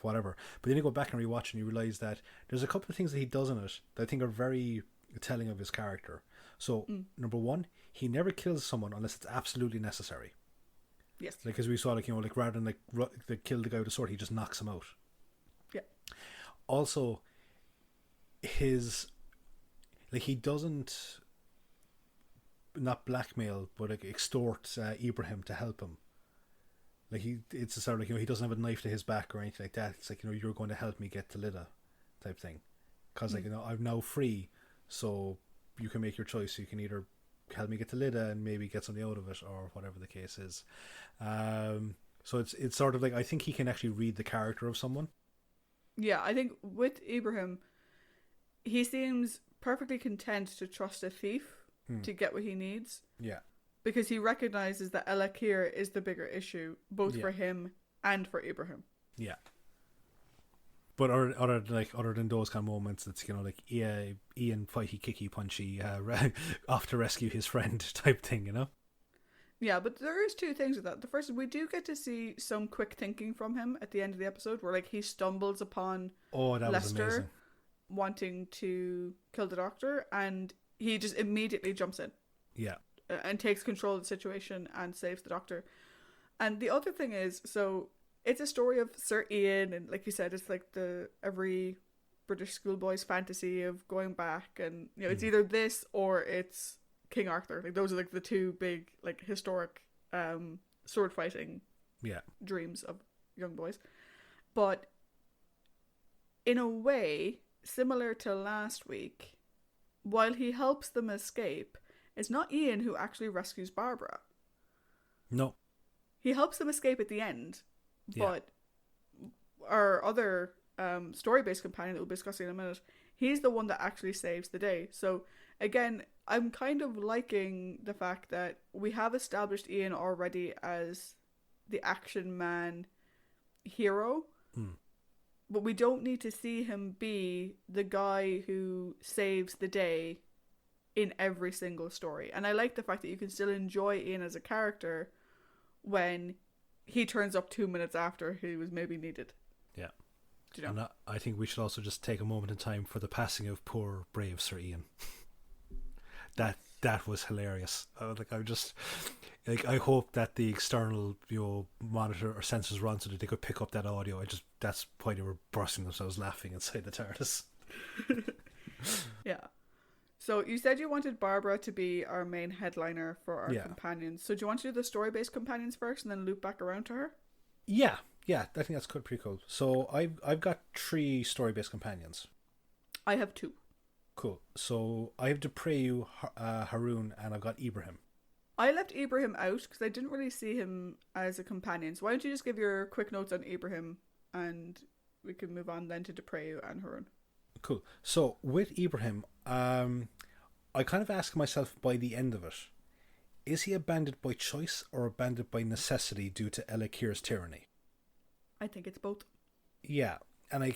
whatever. But then you go back and rewatch and you realise that there's a couple of things that he does in it that I think are very telling of his character. So, number one, he never kills someone unless it's absolutely necessary. Yes. Like, as we saw, like, rather than like kill the guy with the sword, he just knocks him out. Yeah. Also, he doesn't not blackmail, but like extort Ibrahim to help him. Like, it's a sort of, like, he doesn't have a knife to his back or anything like that. It's like, you're going to help me get to Lydda type thing. Because, like, I'm now free, so you can make your choice. You can either help me get to Lydda and maybe get something out of it, or whatever the case is. So it's sort of like, I think he can actually read the character of someone. Yeah, I think with Ibrahim, he seems perfectly content to trust a thief to get what he needs. Yeah. Because he recognizes that El Akir is the bigger issue, both for him and for Ibrahim. Yeah. But other than those kind of moments, it's, like, Ian fighty, kicky, punchy, off to rescue his friend type thing, Yeah, but there is two things with that. The first is we do get to see some quick thinking from him at the end of the episode, where, like, he stumbles upon that Lester was amazing. wanting to kill the Doctor, and he just immediately jumps in. Yeah. And takes control of the situation and saves the Doctor. And the other thing is, so it's a story of Sir Ian, and like you said, it's like every British schoolboy's fantasy of going back, and it's either this or it's King Arthur. Like, those are like the two big, like, historic sword fighting dreams of young boys. But in a way, similar to last week, while he helps them escape, it's not Ian who actually rescues Barbara. No. He helps them escape at the end, Yeah. but our other story-based companion that we'll be discussing in a minute, he's the one that actually saves the day. So again, I'm kind of liking the fact that we have established Ian already as the action man hero, but we don't need to see him be the guy who saves the day in every single story. And I like the fact that you can still enjoy Ian as a character when he turns up 2 minutes after he was maybe needed. Yeah. Do you know? And I think we should also just take a moment in time for the passing of poor brave Sir Ian. That was hilarious. I hope that the external monitor or sensors were on so that they could pick up that audio. That's why they were bursting themselves laughing inside the TARDIS. Yeah. So you said you wanted Barbara to be our main headliner for our companions. So do you want to do the story-based companions first and then loop back around to her? Yeah, I think that's pretty cool. So I've got 3 story-based companions. I have 2. Cool. So I have Depreyu, Haroon, and I've got Ibrahim. I left Ibrahim out because I didn't really see him as a companion. So why don't you just give your quick notes on Ibrahim and we can move on then to Depreyu and Haroon. Cool. So with Ibrahim, I kind of ask myself by the end of it, is he a bandit by choice or a bandit by necessity due to Elekir's tyranny? I think it's both. Yeah, and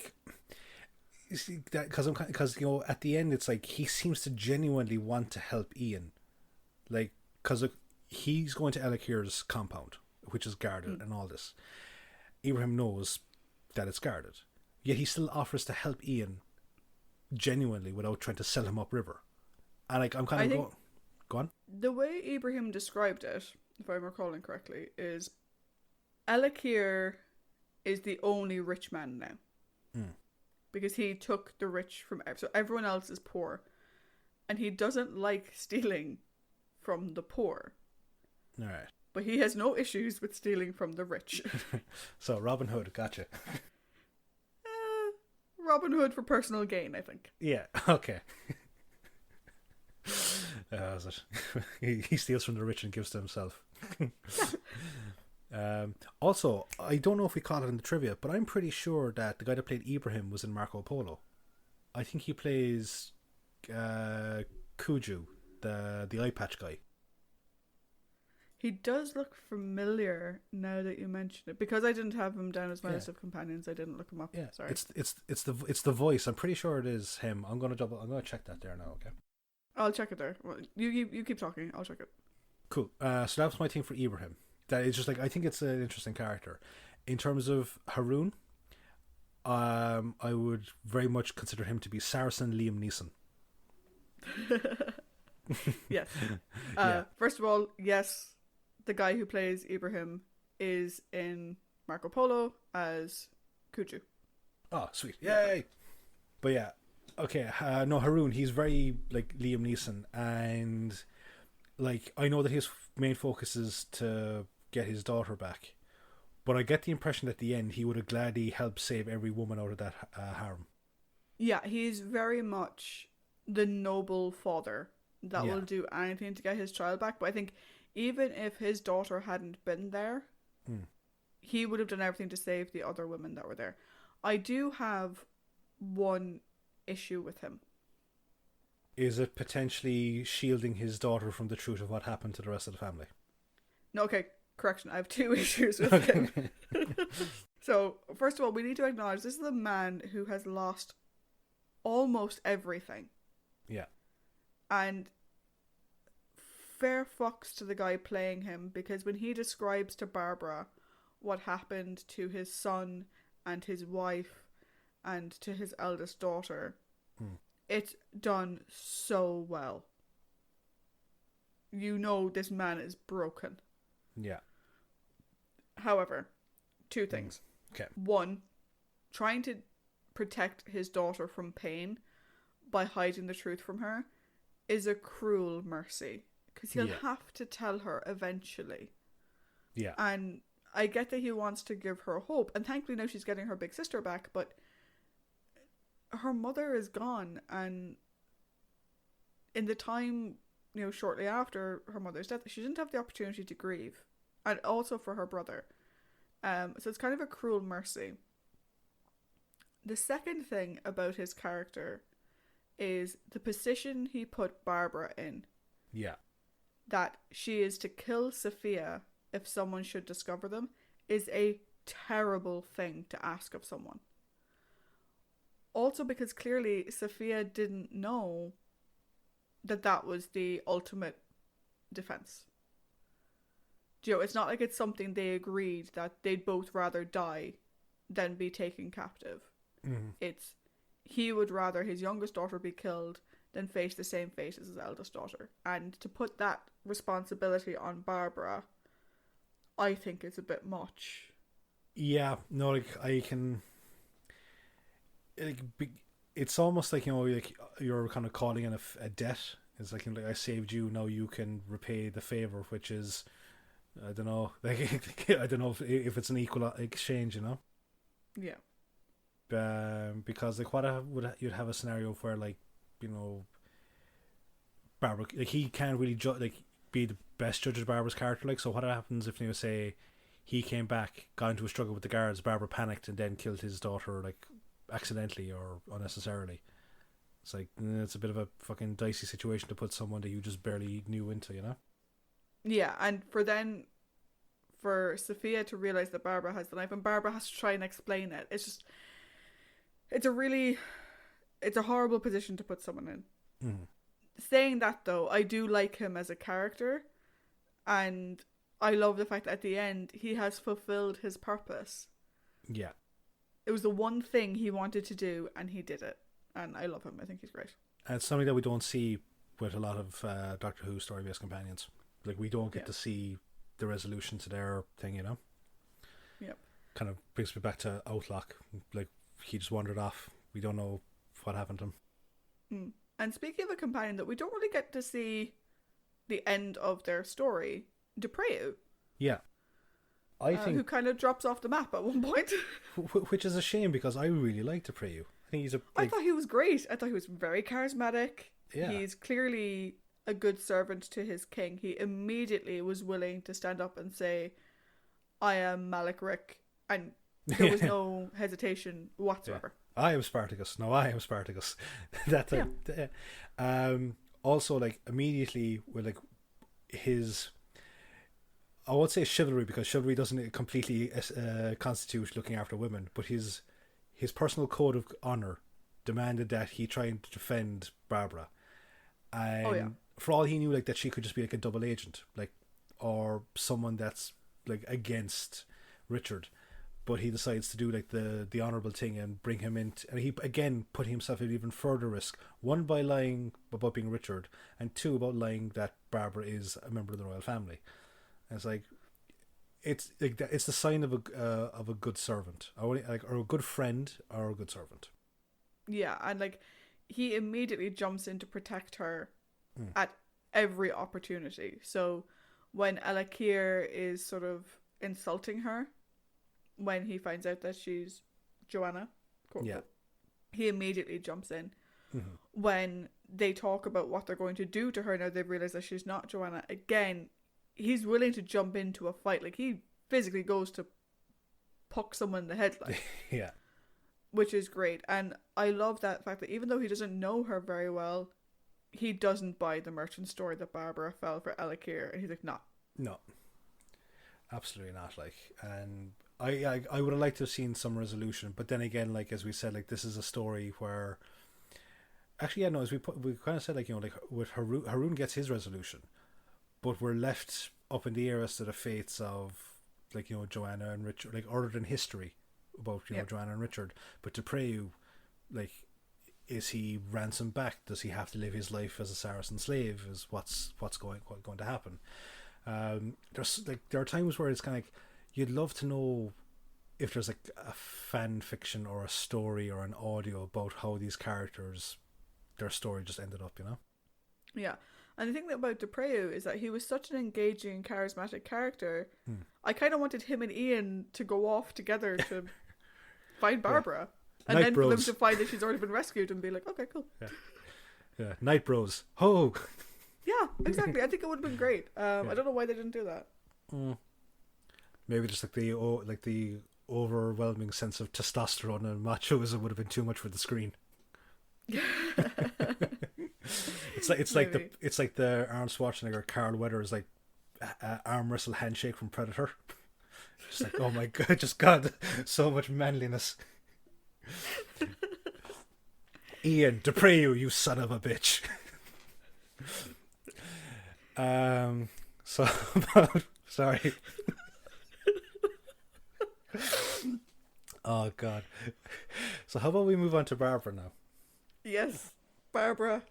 because at the end it's like he seems to genuinely want to help Ian, like because he's going to Elekir's compound, which is guarded and all this. Ibrahim knows that it's guarded, yet he still offers to help Ian genuinely without trying to sell him upriver. And I'm kind of go on. The way Ibrahim described it, if I'm recalling correctly, is Elekir is the only rich man now. Because he took the rich from... So everyone else is poor. And he doesn't like stealing from the poor. All right. But he has no issues with stealing from the rich. So Robin Hood, gotcha. Robin Hood for personal gain, I think. Yeah, okay. Is it? He steals from the rich and gives to himself. Also, I don't know if we caught it in the trivia, but I'm pretty sure that the guy that played Ibrahim was in Marco Polo. I think he plays Kuju, the eye patch guy. He does look familiar now that you mention it. Because I didn't have him down as my list of companions, I didn't look him up. Yeah, sorry. It's the voice. I'm pretty sure it is him. I'm gonna check that there now. Okay. I'll check it there. Well, you keep talking. I'll check it. Cool. So that was my thing for Ibrahim. That is just I think it's an interesting character. In terms of Haroon, I would very much consider him to be Saracen Liam Neeson. Yes. First of all, yes, the guy who plays Ibrahim is in Marco Polo as Kuju. Oh, sweet. Yay! But yeah, okay, no, Haroon, he's very like Liam Neeson, and like I know that his main focus is to get his daughter back, but I get the impression that at the end he would have gladly helped save every woman out of that harem. Yeah, he's very much the noble father that will do anything to get his child back. But I think even if his daughter hadn't been there, he would have done everything to save the other women that were there. I do have one issue with him. Is it potentially shielding his daughter from the truth of what happened to the rest of the family? No, okay, correction. I have 2 issues with him. So, first of all, we need to acknowledge this is a man who has lost almost everything. Yeah. And fair fucks to the guy playing him, because when he describes to Barbara what happened to his son and his wife and to his eldest daughter, it's done so well. You know this man is broken. Yeah. However, 2 things. Okay. 1, trying to protect his daughter from pain by hiding the truth from her is a cruel mercy, because he'll have to tell her eventually. Yeah. And I get that he wants to give her hope, and thankfully now she's getting her big sister back, but her mother is gone, and in the time, shortly after her mother's death, she didn't have the opportunity to grieve, and also for her brother. So it's kind of a cruel mercy. The second thing about his character is the position he put Barbara in. Yeah. That she is to kill Sophia if someone should discover them is a terrible thing to ask of someone. Also because clearly Sophia didn't know that was the ultimate defense. It's not like it's something they agreed that they'd both rather die than be taken captive. Mm-hmm. It's he would rather his youngest daughter be killed than face the same fate as his eldest daughter. And to put that responsibility on Barbara, I think is a bit much. Yeah, no, like I can. It's almost like you're kind of calling in a debt. It's like I saved you, now you can repay the favor, which is, I don't know, like I don't know if it's an equal exchange, Yeah. Because like you'd have a scenario where Barbara, like he can't really be the best judge of Barbara's character. Like, so what happens if say he came back, got into a struggle with the guards, Barbara panicked and then killed his daughter accidentally or unnecessarily? It's like it's a bit of a fucking dicey situation to put someone that you just barely knew into, Yeah, and for Sophia to realize that Barbara has the knife, and Barbara has to try and explain it. It's a horrible position to put someone in. Mm. Saying that though, I do like him as a character, and I love the fact that at the end he has fulfilled his purpose. Yeah. It was the one thing he wanted to do, and he did it. And I love him. I think he's great. And it's something that we don't see with a lot of Doctor Who story-based companions. Like, we don't get to see the resolution to their thing, Yep. Kind of brings me back to Outlook. Like, he just wandered off. We don't know what happened to him. Mm. And speaking of a companion that we don't really get to see the end of their story, Depreu. Yeah. I think... Who kind of drops off the map at one point. Which is a shame, because I really like Depreu. I think he's I thought he was great. I thought he was very charismatic. Yeah. He's clearly a good servant to his king. He immediately was willing to stand up and say, I am Malik Rick. And there was no hesitation whatsoever. Yeah. I am Spartacus. No, I am Spartacus. That time. Yeah. Also, immediately with his... I won't say chivalry, because chivalry doesn't completely constitute looking after women, but his personal code of honor demanded that he try and defend Barbara. And for all he knew, that she could just be a double agent, or someone that's against Richard. But he decides to do the honourable thing and bring him in, and he again put himself at even further risk. One, by lying about being Richard, and two, about lying that Barbara is a member of the royal family. And it's it's the sign of a good servant, or a good friend, or a good servant. Yeah, and he immediately jumps in to protect her at every opportunity. So when Alakir is sort of insulting her, when he finds out that she's Joanna, he immediately jumps in. Mm-hmm. When they talk about what they're going to do to her now they've realized that she's not Joanna, again, he's willing to jump into a fight. He physically goes to puck someone in the head, yeah, which is great. And I love that fact that even though he doesn't know her very well, he doesn't buy the merchant story that Barbara fell for Alakir, and he's like, no, absolutely not. And I would have liked to have seen some resolution, but then again, as we said, this is a story where actually, as we kind of said, with Haroon gets his resolution, but we're left up in the air as to the fates of Joanna and Richard, other than history about Joanna and Richard. But Depreu, is he ransomed back? Does he have to live his life as a Saracen slave? Is what's going to happen? There are times where it's kind of you'd love to know if there's a fan fiction or a story or an audio about how these characters, their story just ended up, Yeah. And the thing about Depreu is that he was such an engaging, charismatic character. I kind of wanted him and Ian to go off together to find Barbara. And Night then bros. for them to find that she's already been rescued and be like, okay, cool. Yeah. Yeah, Night Bros. Ho! Yeah, exactly. I think it would have been great. I don't know why they didn't do that. Maybe just like the overwhelming sense of testosterone and machoism would have been too much for the screen. It's like the Arnold Schwarzenegger Carl Weathers like arm wrestle handshake from Predator. Just like, oh my god, just God, so much manliness. Ian, to pray you son of a bitch. So sorry. Oh god. So how about we move on to Barbara now? Yes, Barbara.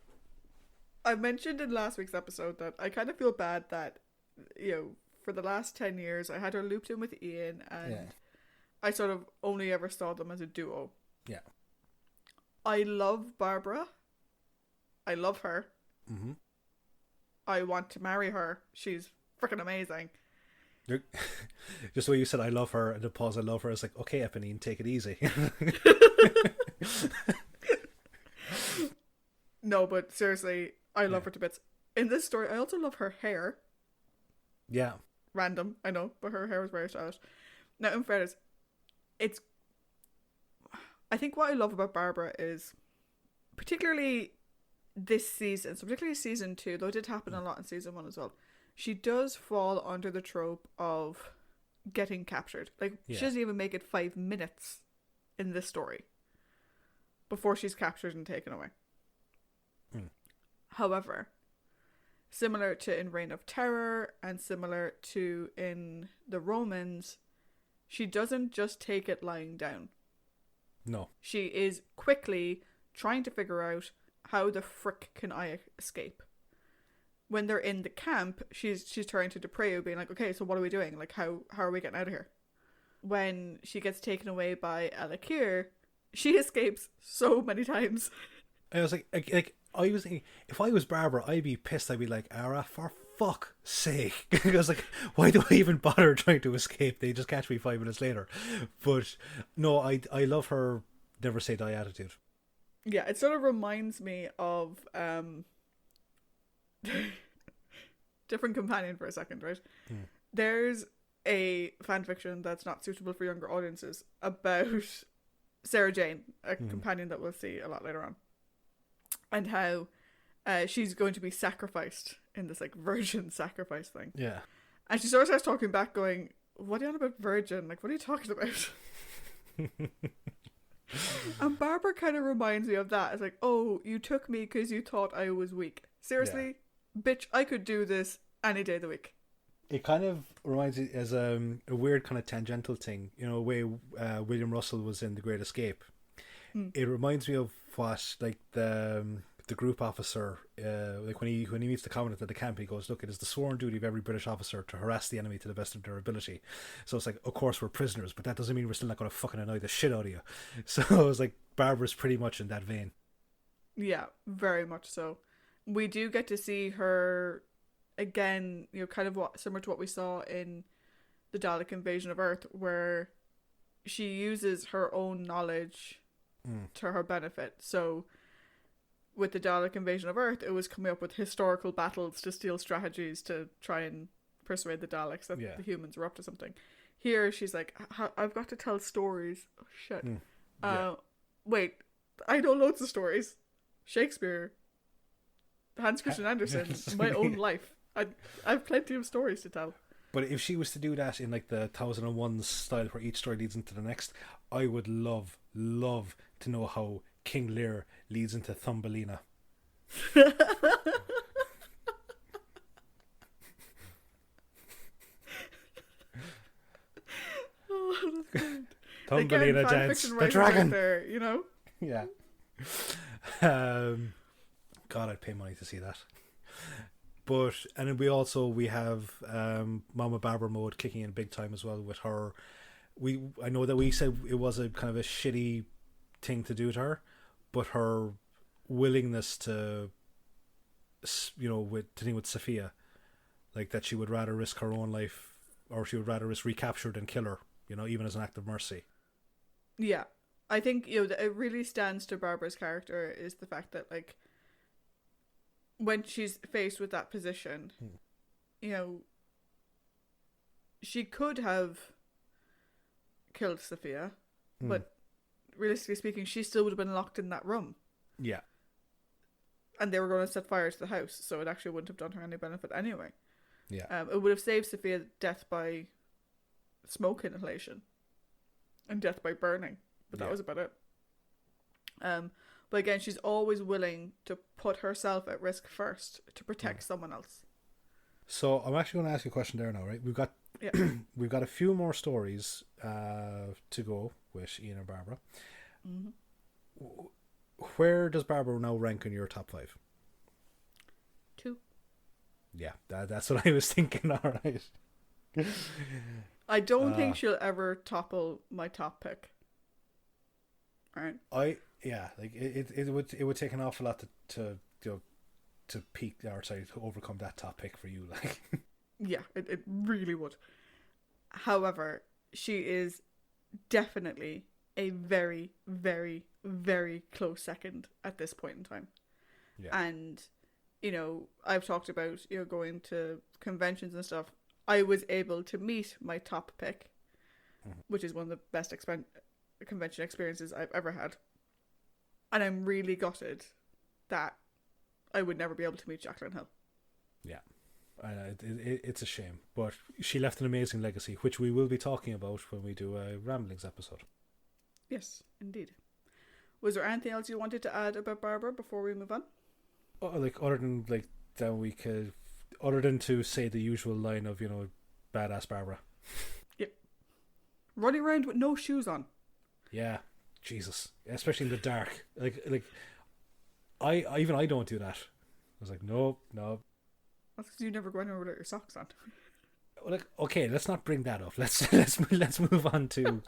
I mentioned in last week's episode that I kind of feel bad that, for the last 10 years I had her looped in with Ian, and I sort of only ever saw them as a duo. Yeah. I love Barbara. I love her. Mm-hmm. I want to marry her. She's freaking amazing. Just the way you said I love her and the pause I love her, is like, okay, Eponine, take it easy. No, but seriously, I love her to bits. In this story, I also love her hair. Yeah. Random, I know, but her hair was very stylish. Now, in fairness, I think what I love about Barbara is, particularly this season, so particularly season 2, though it did happen a lot in season 1 as well, she does fall under the trope of getting captured. Like, she doesn't even make it 5 minutes in this story before she's captured and taken away. However, similar to in Reign of Terror and similar to in the Romans, she doesn't just take it lying down. No. She is quickly trying to figure out, how the frick can I escape? When they're in the camp, she's turning to Depreo, being like, okay, so what are we doing? Like, how are we getting out of here? When she gets taken away by Alakir, she escapes so many times. I was like I was thinking, if I was Barbara, I'd be pissed. I'd be like, Ara, for fuck's sake. I was like, why do I even bother trying to escape? They just catch me 5 minutes later. But no, I love her never say die attitude. Yeah, it sort of reminds me of different companion for a second, right? There's a fanfiction that's not suitable for younger audiences about Sarah Jane, a companion that we'll see a lot later on, and how she's going to be sacrificed in this like virgin sacrifice thing. Yeah. And she sort of starts talking back, going, what are you on about virgin? Like, what are you talking about? And Barbara kind of reminds me of that. It's like, oh, you took me because you thought I was weak. Seriously? Yeah. Bitch, I could do this any day of the week. It kind of reminds me as a weird kind of tangential thing, way William Russell was in The Great Escape. It reminds me of what like the group officer, like when he meets the commandant at the camp, he goes, look, it is the sworn duty of every British officer to harass the enemy to the best of their ability. So it's like, of course we're prisoners, but that doesn't mean we're still not going to fucking annoy the shit out of you. So it was like, Barbara's pretty much in that vein. Yeah, very much so. We do get to see her again, kind of similar to what we saw in the Dalek invasion of Earth, where she uses her own knowledge to her benefit. So with the Dalek invasion of Earth, it was coming up with historical battles to steal strategies to try and persuade the Daleks that the humans were up to something. Here, she's like, I've got to tell stories. Oh, shit. Wait, I know loads of stories. Shakespeare, Hans Christian Andersen, my own life. I have plenty of stories to tell. But if she was to do that in like the 1001 style where each story leads into the next, I would love to know how King Lear leads into Thumbelina. Oh, that's good. Thumbelina dance, the dragon. There, Yeah. God, I'd pay money to see that. But and then we have Mama Barbara mode kicking in big time as well with her. I know that we said it was a kind of a shitty thing to do to her, but her willingness to, with Sophia, like that she would rather risk her own life, or she would rather risk recapture than kill her, even as an act of mercy. Yeah, I think it really stands to Barbara's character is the fact that like when she's faced with that position, you know, she could have killed Sophia, but realistically speaking, she still would have been locked in that room. Yeah. And they were going to set fire to the house, so it actually wouldn't have done her any benefit anyway. Yeah. It would have saved Sophia death by smoke inhalation and death by burning, but that was about it. But again, she's always willing to put herself at risk first to protect someone else. So I'm actually going to ask you a question there now, right? We've got we've got a few more stories to go with Ian and Barbara. Mm-hmm. Where does Barbara now rank in your top 5? 2. Yeah, that's what I was thinking. All right. I don't think she'll ever topple my top pick. Right. It would take an awful lot to peak to overcome that top pick for you, like. Yeah, it really would. However, she is definitely a very, very, very close second at this point in time. Yeah. And, you know, I've talked about, you know, going to conventions and stuff. I was able to meet my top pick, which is one of the best convention experiences I've ever had. And I'm really gutted that I would never be able to meet Jacqueline Hill. Yeah. It's a shame, but she left an amazing legacy, which we will be talking about when we do a Ramblings episode. Yes, indeed. Was there anything else you wanted to add about Barbara before we move on? Other than to say the usual line of, you know, badass Barbara. Yep. Running around with no shoes on. Yeah, Jesus, especially in the dark. I don't do that. I was like, no. That's because you never go anywhere without your socks on. Okay, let's not bring that up. Let's move on to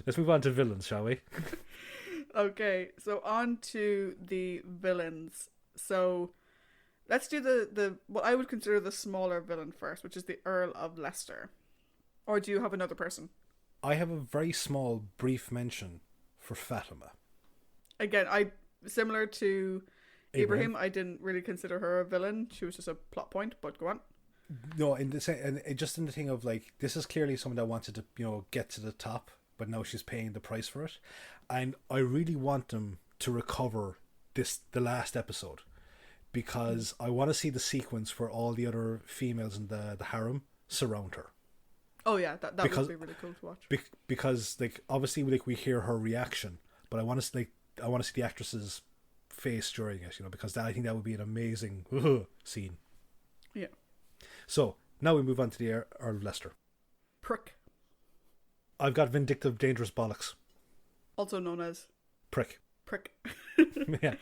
let's move on to villains, shall we? Okay, so on to the villains. So let's do the what I would consider the smaller villain first, which is the Earl of Leicester. Or do you have another person? I have a very small, brief mention for Fatima. Again, similar to Ibrahim, I didn't really consider her a villain. She was just a plot point, but go on. No, just in the thing of, like, this is clearly someone that wanted to, you know, get to the top, but now she's paying the price for it. And I really want them to recover the last episode, because I want to see the sequence where all the other females in the harem surround her. Oh yeah, that would be really cool to watch. Because, like, obviously, like, we hear her reaction, but I want to see the actress's face during it, you know, because I think that would be an amazing scene. Yeah. So now we move on to the Earl of Leicester. Prick. I've got vindictive, dangerous bollocks. Also known as Prick. Yeah.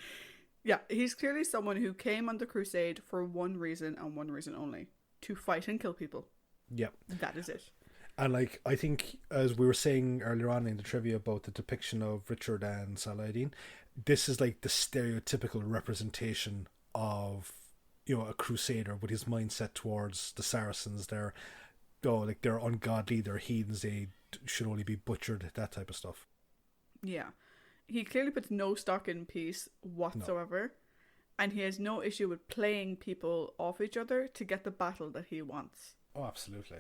Yeah, he's clearly someone who came on the Crusade for one reason and one reason only: to fight and kill people. Yep. That is it. And, like, I think, as we were saying earlier on in the trivia about the depiction of Richard and Saladin, this is like the stereotypical representation of, you know, a crusader with his mindset towards the Saracens. They're ungodly, they're heathens, they should only be butchered, that type of stuff. Yeah. He clearly puts no stock in peace whatsoever. No. And he has no issue with playing people off each other to get the battle that he wants. Oh, absolutely.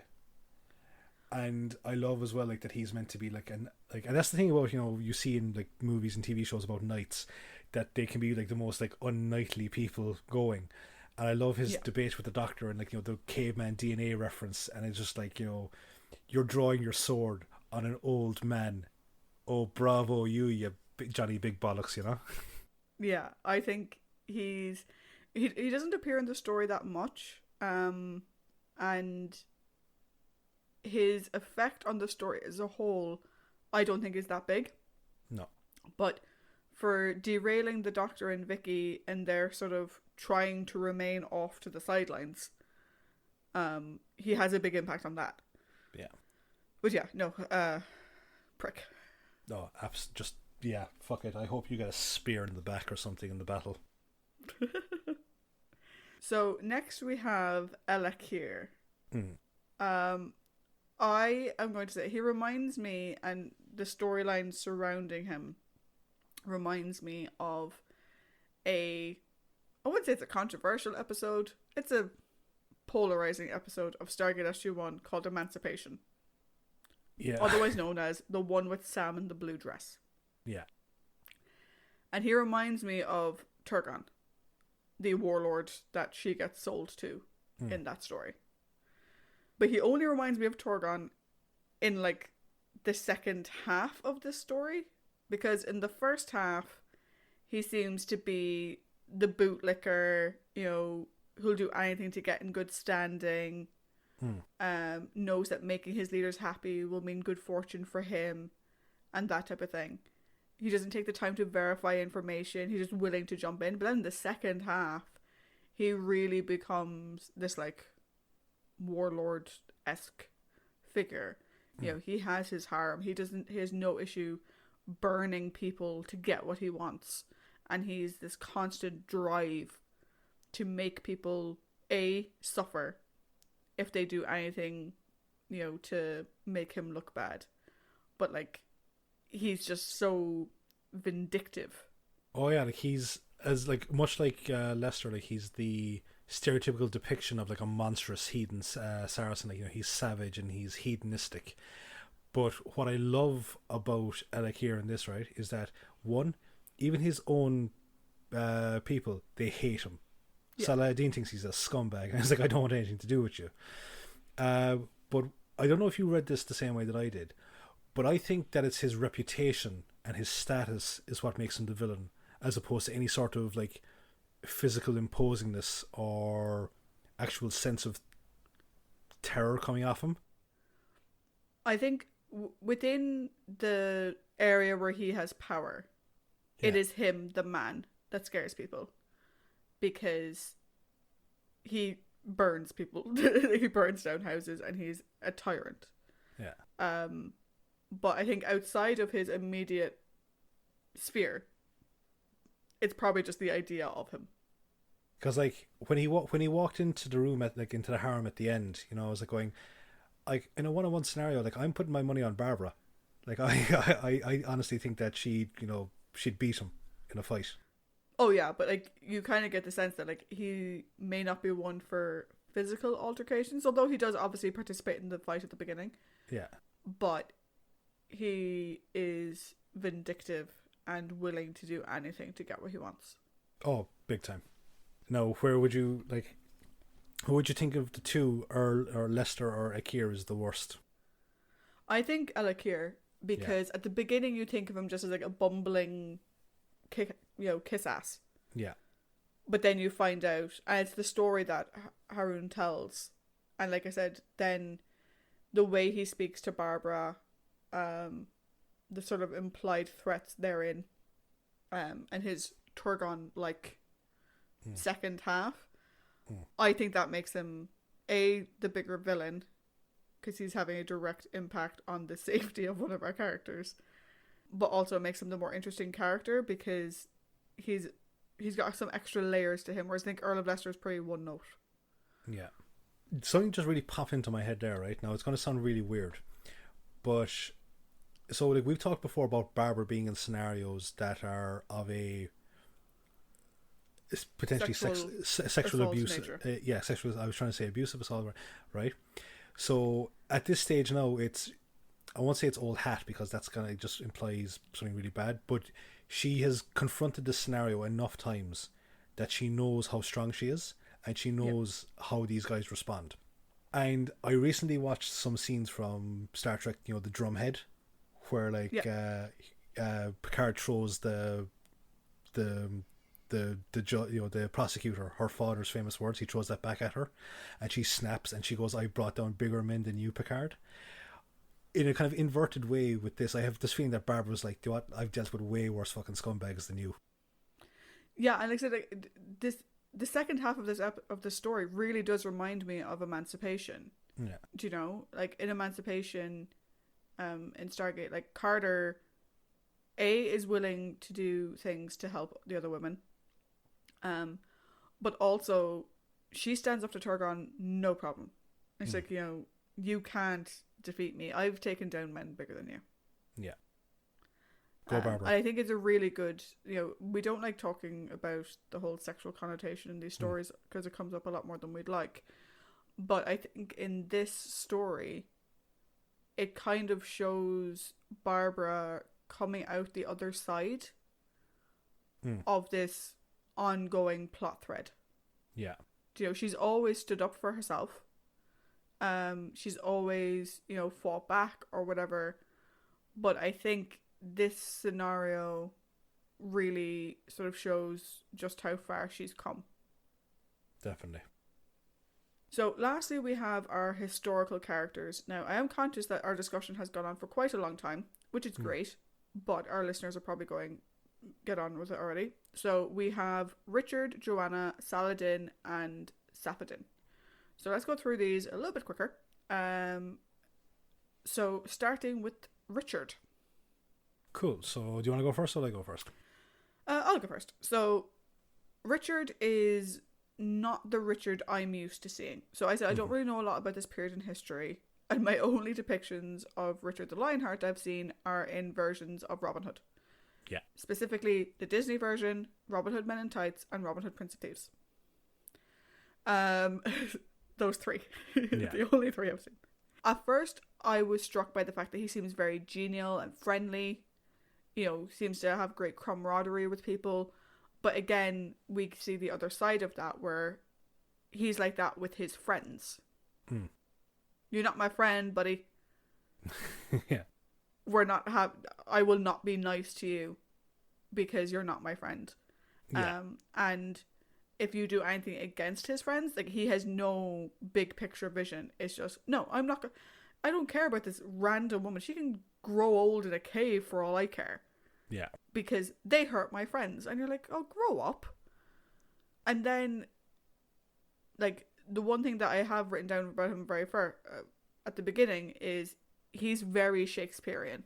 And I love as well, like, that he's meant to be and that's the thing about, you know, you see in, like, movies and TV shows about knights, that they can be, like, the most, like, unknightly people going. And I love his debate with the doctor and, like, you know, the caveman DNA reference, and it's just like, you know, you're drawing your sword on an old man. Oh, bravo you Johnny Big Bollocks, you know? Yeah, I think he doesn't appear in the story that much, and his effect on the story as a whole, I don't think is that big. No. But for derailing the Doctor and Vicky and their sort of trying to remain off to the sidelines, he has a big impact on that. Yeah. But yeah, no, prick. No, fuck it. I hope you get a spear in the back or something in the battle. So next we have Elakir. I am going to say he reminds me, and the storyline surrounding him reminds me of a I wouldn't say it's a controversial episode. It's a polarizing episode of Stargate SG-1 called Emancipation. Yeah. Otherwise known as the one with Sam in the blue dress. Yeah. And he reminds me of Turgon, the warlord that she gets sold to in that story. But he only reminds me of Turgon in like the second half of this story, because in the first half he seems to be the bootlicker, you know, who'll do anything to get in good standing, knows that making his leaders happy will mean good fortune for him, and that type of thing. He doesn't take the time to verify information, he's just willing to jump in. But then in the second half, he really becomes this like warlord-esque figure. You know, he has his harem. He has no issue burning people to get what he wants. And he's this constant drive to make people, A, suffer if they do anything, you know, to make him look bad. But, like, he's just so vindictive. Oh, yeah, like, he's, as like, much like Lester, like, he's the stereotypical depiction of, like, a monstrous heathen Saracen. Like, you know, he's savage and he's hedonistic. But what I love about Alakir in this, right, is that, one, even his own people, they hate him. Yeah. Saladin thinks he's a scumbag, and he's like, I don't want anything to do with you. But I don't know if you read this the same way that I did, but I think that it's his reputation and his status is what makes him the villain, as opposed to any sort of like physical imposingness or actual sense of terror coming off him. I think within the area where he has power, it is him, the man, that scares people. Because he burns people. He burns down houses and he's a tyrant. Yeah. But I think outside of his immediate sphere, it's probably just the idea of him. Because like when he walked into the room into the harem at the end, you know, I was like going, like in a one-on-one scenario, like I'm putting my money on Barbara. Like I honestly think that she'd beat him in a fight. Oh yeah, but like you kind of get the sense that like he may not be one for physical altercations, although he does obviously participate in the fight at the beginning. Yeah. But he is vindictive and willing to do anything to get what he wants. Oh, big time. Now, who would you think of the two, or Lester or Akir, is the worst? I think Alakir, because at the beginning you think of him just as like a bumbling kiss ass. Yeah. But then you find out, and it's the story that Harun tells, and like I said, then the way he speaks to Barbara, the sort of implied threats therein, and his Turgon-like second half, I think that makes him the bigger villain, because he's having a direct impact on the safety of one of our characters, but also makes him the more interesting character because he's got some extra layers to him, whereas I think Earl of Leicester is pretty one note. Yeah. Something just really popped into my head there, right? Now, it's going to sound really weird, but so like we've talked before about Barbara being in scenarios that are of a potentially sexual abuse. Sexual. I was trying to say abusive assault, right? So at this stage now, I won't say it's old hat because that's gonna just implies something really bad, but she has confronted this scenario enough times that she knows how strong she is and she knows how these guys respond. And I recently watched some scenes from Star Trek, you know, the Drumhead, where like Picard throws the prosecutor, her father's famous words, he throws that back at her and she snaps and she goes, I brought down bigger men than you, Picard. In a kind of inverted way with this, I have this feeling that Barbara's like, do you know what? I've dealt with way worse fucking scumbags than you. Yeah, and like I said, like, the second half of the story really does remind me of Emancipation. Yeah. Do you know? Like in Emancipation, in Stargate, like Carter, is willing to do things to help the other women. But also she stands up to Turgon, no problem. It's like, you know, you can't defeat me. I've taken down men bigger than you. Yeah. Go, Barbara. And I think it's a really good, we don't like talking about the whole sexual connotation in these stories because it comes up a lot more than we'd like. But I think in this story, it kind of shows Barbara coming out the other side of this ongoing plot thread. Yeah. She's always stood up for herself. She's always, fought back or whatever. But I think this scenario really sort of shows just how far she's come. Definitely. So lastly, we have our historical characters. Now, I am conscious that our discussion has gone on for quite a long time, which is great, but our listeners are probably going, get on with it already. So we have Richard, Joanna, Saladin, and Saphadin. So let's go through these a little bit quicker. So starting with Richard. Cool. So do you want to go first or will I go first? I'll go first. So Richard is not the Richard I'm used to seeing. So I said I don't really know a lot about this period in history, and my only depictions of Richard the Lionheart I've seen are in versions of Robin Hood. Yeah. Specifically the Disney version, Robin Hood Men in Tights, and Robin Hood Prince of Thieves. Those three. Yeah. The only three I've seen. At first, I was struck by the fact that he seems very genial and friendly. Seems to have great camaraderie with people. But again, we see the other side of that where he's like that with his friends. You're not my friend, buddy. Yeah. I will not be nice to you because you're not my friend. Yeah. And if you do anything against his friends, like, he has no big picture vision. It's just, no, I don't care about this random woman. She can grow old in a cave for all I care. Yeah. Because they hurt my friends. And you're like, oh, grow up. And then, like, the one thing that I have written down about him very far at the beginning is he's very Shakespearean.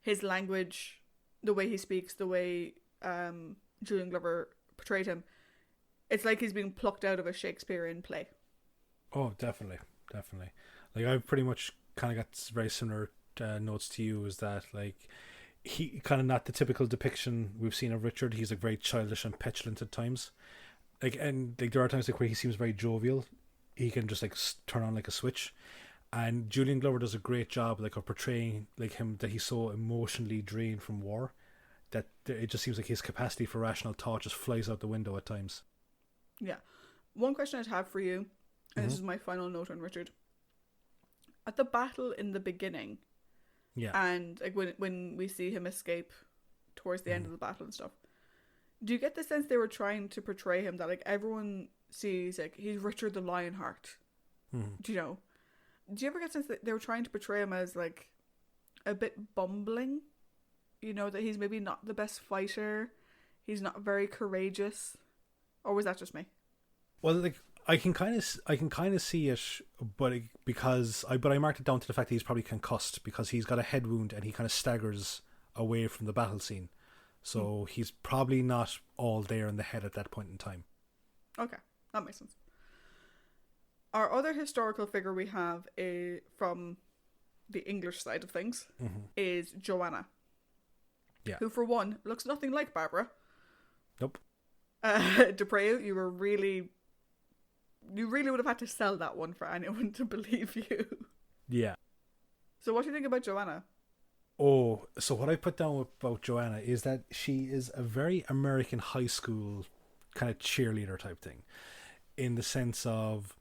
His language, the way he speaks, the way Julian Glover portrayed him, it's like he's being plucked out of a Shakespearean play. Oh, definitely. Like, I've pretty much kind of got very similar notes to you, is that, like, he kind of not the typical depiction we've seen of Richard. He's like very childish and petulant at times. Like, and like there are times like where he seems very jovial. He can just like turn on like a switch. And Julian Glover does a great job like of portraying like him, that he's so emotionally drained from war that it just seems like his capacity for rational thought just flies out the window at times. Yeah. One question I'd have for you, and this is my final note on Richard. At the battle in the beginning, and like when we see him escape towards the end of the battle and stuff, do you get the sense they were trying to portray him that like everyone sees like he's Richard the Lionheart? Do you know? Do you ever get the sense that they were trying to portray him as like a bit bumbling? That he's maybe not the best fighter, he's not very courageous, or was that just me? Well, like I can kind of see it, but I marked it down to the fact that he's probably concussed because he's got a head wound and he kind of staggers away from the battle scene, so he's probably not all there in the head at that point in time. Okay, that makes sense. Our other historical figure we have from the English side of things is Joanna. Yeah. Who, for one, looks nothing like Barbara. Nope. Dupre, you really would have had to sell that one for anyone to believe you. Yeah. So what do you think about Joanna? Oh, so what I put down about Joanna is that she is a very American high school kind of cheerleader type thing, in the sense of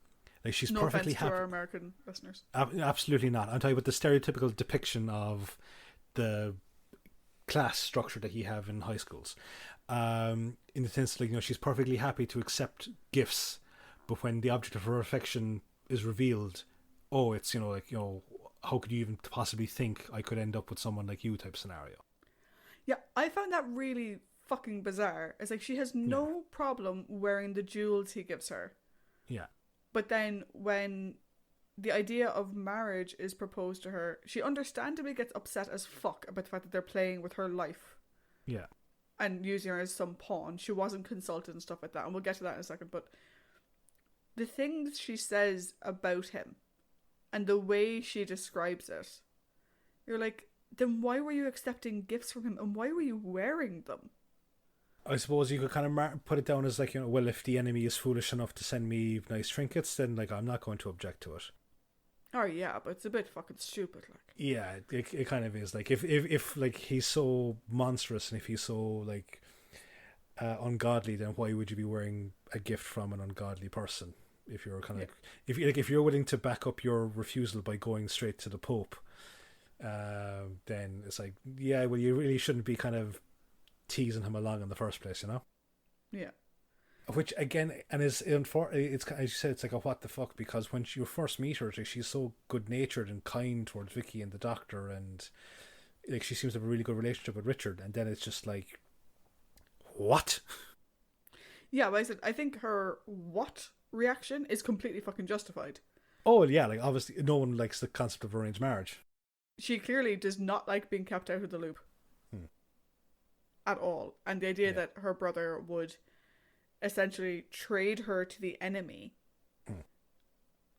like she's no perfectly happy. To our American listeners. Absolutely not. I'm talking about the stereotypical depiction of the class structure that you have in high schools. In the sense, like, she's perfectly happy to accept gifts, but when the object of her affection is revealed, it's how could you even possibly think I could end up with someone like you type scenario. Yeah, I found that really fucking bizarre. It's like she has no problem wearing the jewels he gives her. Yeah. But then when the idea of marriage is proposed to her, she understandably gets upset as fuck about the fact that they're playing with her life. Yeah. And using her as some pawn. She wasn't consulted and stuff like that, and we'll get to that in a second. But the things she says about him and the way she describes it, you're like, then why were you accepting gifts from him, and why were you wearing them? I suppose you could kind of put it down as like, well, if the enemy is foolish enough to send me nice trinkets, then like I'm not going to object to it. Oh yeah, but it's a bit fucking stupid, like. Yeah, it kind of is. Like if like he's so monstrous and if he's so like ungodly, then why would you be wearing a gift from an ungodly person? If you're kind of if you're willing to back up your refusal by going straight to the Pope, then it's like, yeah, well, you really shouldn't be kind of teasing him along in the first place, Yeah. Which again, and it's as you said, it's like a what the fuck, because when you first meet her, like, she's so good natured and kind towards Vicky and the doctor, and like she seems to have a really good relationship with Richard, and then it's just like, what? Yeah, but I think her what reaction is completely fucking justified. Oh yeah, like obviously no one likes the concept of arranged marriage. She clearly does not like being kept out of the loop. At all. And the idea that her brother would essentially trade her to the enemy.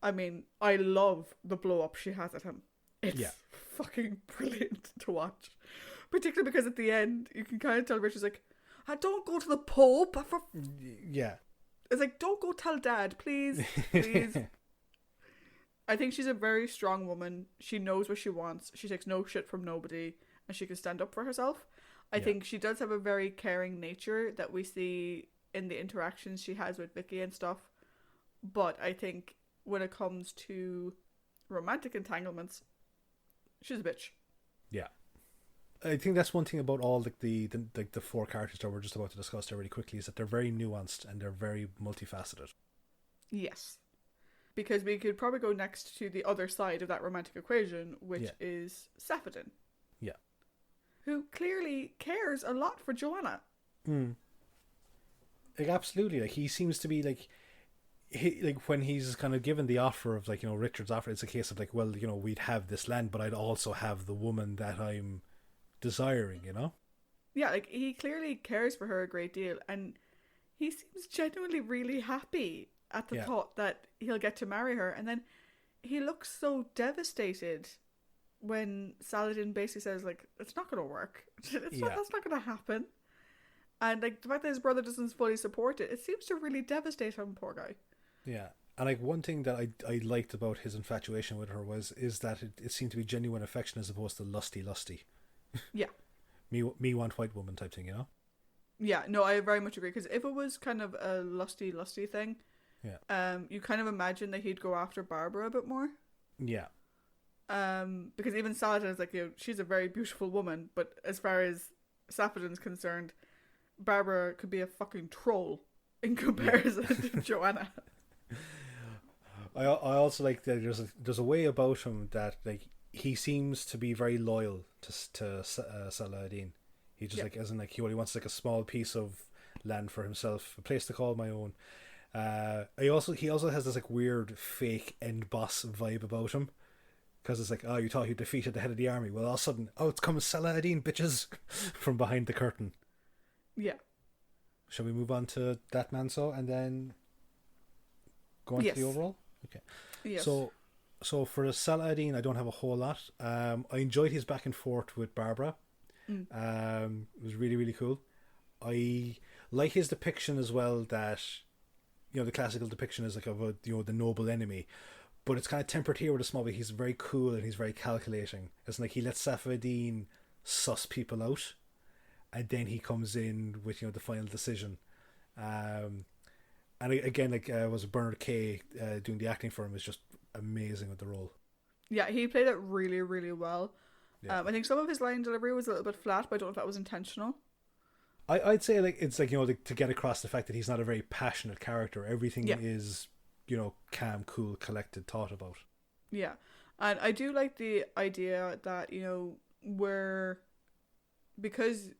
I mean, I love the blow up she has at him. It's fucking brilliant to watch. Particularly because at the end, you can kind of tell Richard's like, don't go to the Pope. Yeah. It's like, don't go tell Dad, please. Please. I think she's a very strong woman. She knows what she wants. She takes no shit from nobody. And she can stand up for herself. I think she does have a very caring nature that we see in the interactions she has with Vicky and stuff. But I think when it comes to romantic entanglements, she's a bitch. Yeah. I think that's one thing about all the four characters that we're just about to discuss there really quickly, is that they're very nuanced and they're very multifaceted. Yes. Because we could probably go next to the other side of that romantic equation, which is Saphadin. Yeah. Who clearly cares a lot for Joanna. Like absolutely, like he seems to be like when he's kind of given the offer of like, Richard's offer, it's a case of like, well, we'd have this land, but I'd also have the woman that I'm desiring, Yeah, like he clearly cares for her a great deal, and he seems genuinely really happy at the thought that he'll get to marry her, and then he looks so devastated when Saladin basically says, like, it's not going to work. That's not going to happen. And, like, the fact that his brother doesn't fully support it seems to really devastate him, poor guy. Yeah. And, like, one thing that I liked about his infatuation with her is that it seemed to be genuine affection as opposed to lusty. Yeah. me want white woman type thing, Yeah, no, I very much agree. Because if it was kind of a lusty thing, you kind of imagine that he'd go after Barbara a bit more. Yeah. Because even Saladin is like, she's a very beautiful woman, but as far as Saphadin's concerned, Barbara could be a fucking troll in comparison to Joanna. I also like that there's a way about him that like he seems to be very loyal to Saladin. He just like isn't like he only wants like a small piece of land for himself, a place to call my own. He also has this like weird fake end boss vibe about him. Because it's like, oh, you thought you defeated the head of the army. Well, all of a sudden, it's coming Saladin, bitches, from behind the curtain. Yeah. Shall we move on to that man and then go on to the overall? Okay. Yes. So for Saladin, I don't have a whole lot. I enjoyed his back and forth with Barbara. It was really, really cool. I like his depiction as well that, the classical depiction is like of a, the noble enemy. But it's kind of tempered here with a small bit. He's very cool and he's very calculating. It's like he lets Saphadin suss people out, and then he comes in with the final decision. And again, like was Bernard Kay doing the acting for him is just amazing with the role. Yeah, he played it really, really well. Yeah. I think some of his line delivery was a little bit flat, but I don't know if that was intentional. I'd say like it's like to get across the fact that he's not a very passionate character. Everything is calm, cool, collected, thought about. Yeah. And I do like the idea that, because,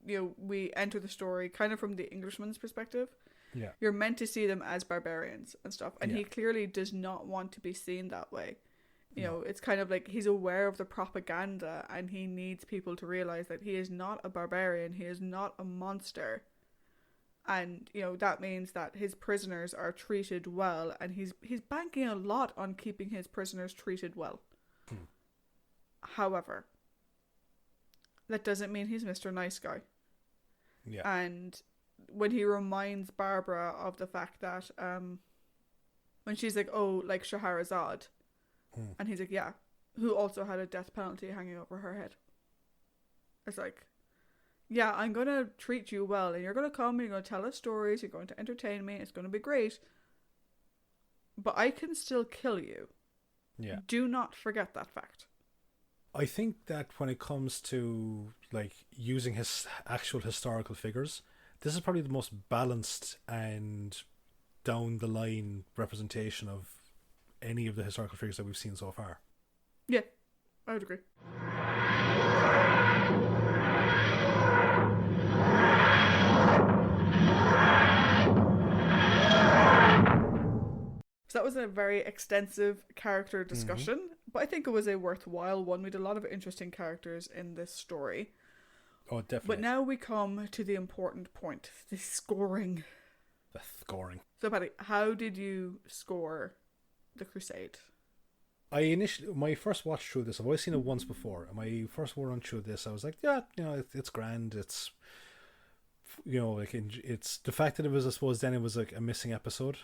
we enter the story kind of from the Englishman's perspective. Yeah. You're meant to see them as barbarians and stuff. And he clearly does not want to be seen that way. It's kind of like he's aware of the propaganda and he needs people to realize that he is not a barbarian. He is not a monster. And, that means that his prisoners are treated well, and he's banking a lot on keeping his prisoners treated well. However, that doesn't mean he's Mr. Nice Guy. Yeah. And when he reminds Barbara of the fact that when she's like, oh, like Shahrazad, and he's like, yeah, who also had a death penalty hanging over her head. It's like, yeah, I'm going to treat you well, and you're going to come and you're going to tell us stories, you're going to entertain me, it's going to be great, but I can still kill you. Yeah. Do not forget that fact. I think that when it comes to like using his actual historical figures, this is probably the most balanced and down the line representation of any of the historical figures that we've seen so far. Yeah, I would agree. So that was a very extensive character discussion, but I think it was a worthwhile one. We had a lot of interesting characters in this story. Oh, definitely. But now we come to the important point, the scoring. The scoring. So, Paddy, how did you score The Crusade? My first watch through this, I've always seen it once before, and my first run through this, I was like, yeah, it's grand, it's, like, it's the fact that it was, I suppose, then it was like a missing episode.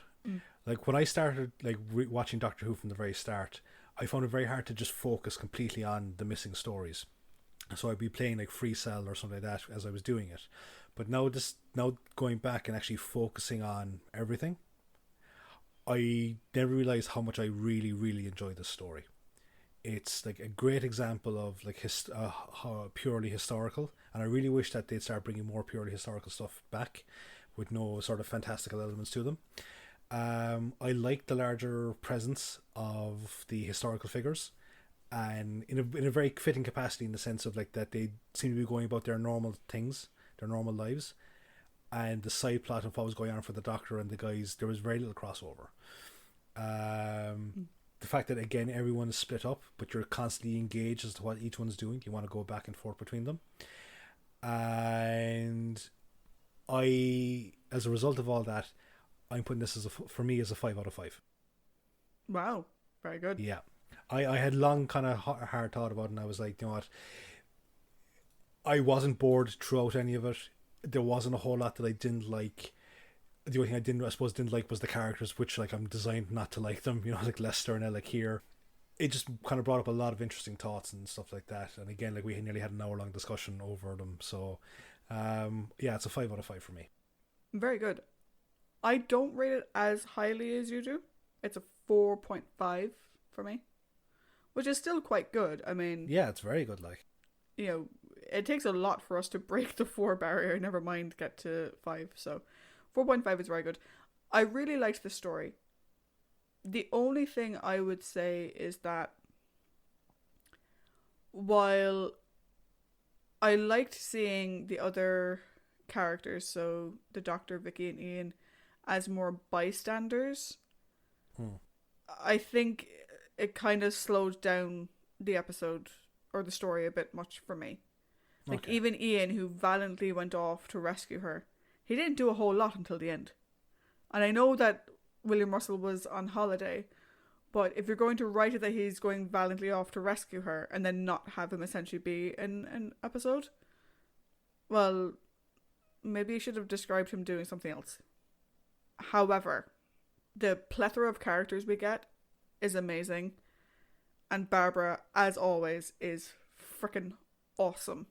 Like, when I started, like, watching Doctor Who from the very start, I found it very hard to just focus completely on the missing stories. So I'd be playing, like, Free Cell or something like that as I was doing it. But now going back and actually focusing on everything, I never realized how much I really, really enjoyed this story. It's like a great example of like how purely historical, and I really wish that they'd start bringing more purely historical stuff back with no sort of fantastical elements to them. I like the larger presence of the historical figures, and in a very fitting capacity, in the sense of like that they seem to be going about their normal things, their normal lives. And the side plot of what was going on for the Doctor and the guys, there was very little crossover. The fact that, again, everyone is split up, but you're constantly engaged as to what each one's doing. You want to go back and forth between them. And as a result of all that, I'm putting this for me as a 5 out of 5. Wow, very good. Yeah. I had long kind of hard thought about it, and I was like, you know what? I wasn't bored throughout any of it. There wasn't a whole lot that I didn't like. The only thing I didn't like was the characters, which like I'm designed not to like them, like Lester and Alec here. It just kind of brought up a lot of interesting thoughts and stuff like that. And again, like we nearly had an hour-long discussion over them. So, yeah, it's a 5 out of 5 for me. Very good. I don't rate it as highly as you do. It's a 4.5 for me, which is still quite good. I mean, yeah, it's very good. Like, it takes a lot for us to break the 4 barrier, never mind get to 5. So 4.5 is very good. I really liked the story. The only thing I would say is that while I liked seeing the other characters, so the Doctor, Vicky and Ian, as more bystanders, I think it kind of slowed down the episode or the story a bit much for me. Like, okay. Even Ian, who valiantly went off to rescue her, he didn't do a whole lot until the end. And I know that William Russell was on holiday, but if you're going to write it that he's going valiantly off to rescue her and then not have him essentially be in an episode, well, maybe you should have described him doing something else. However, the plethora of characters we get is amazing, and Barbara, as always, is freaking awesome.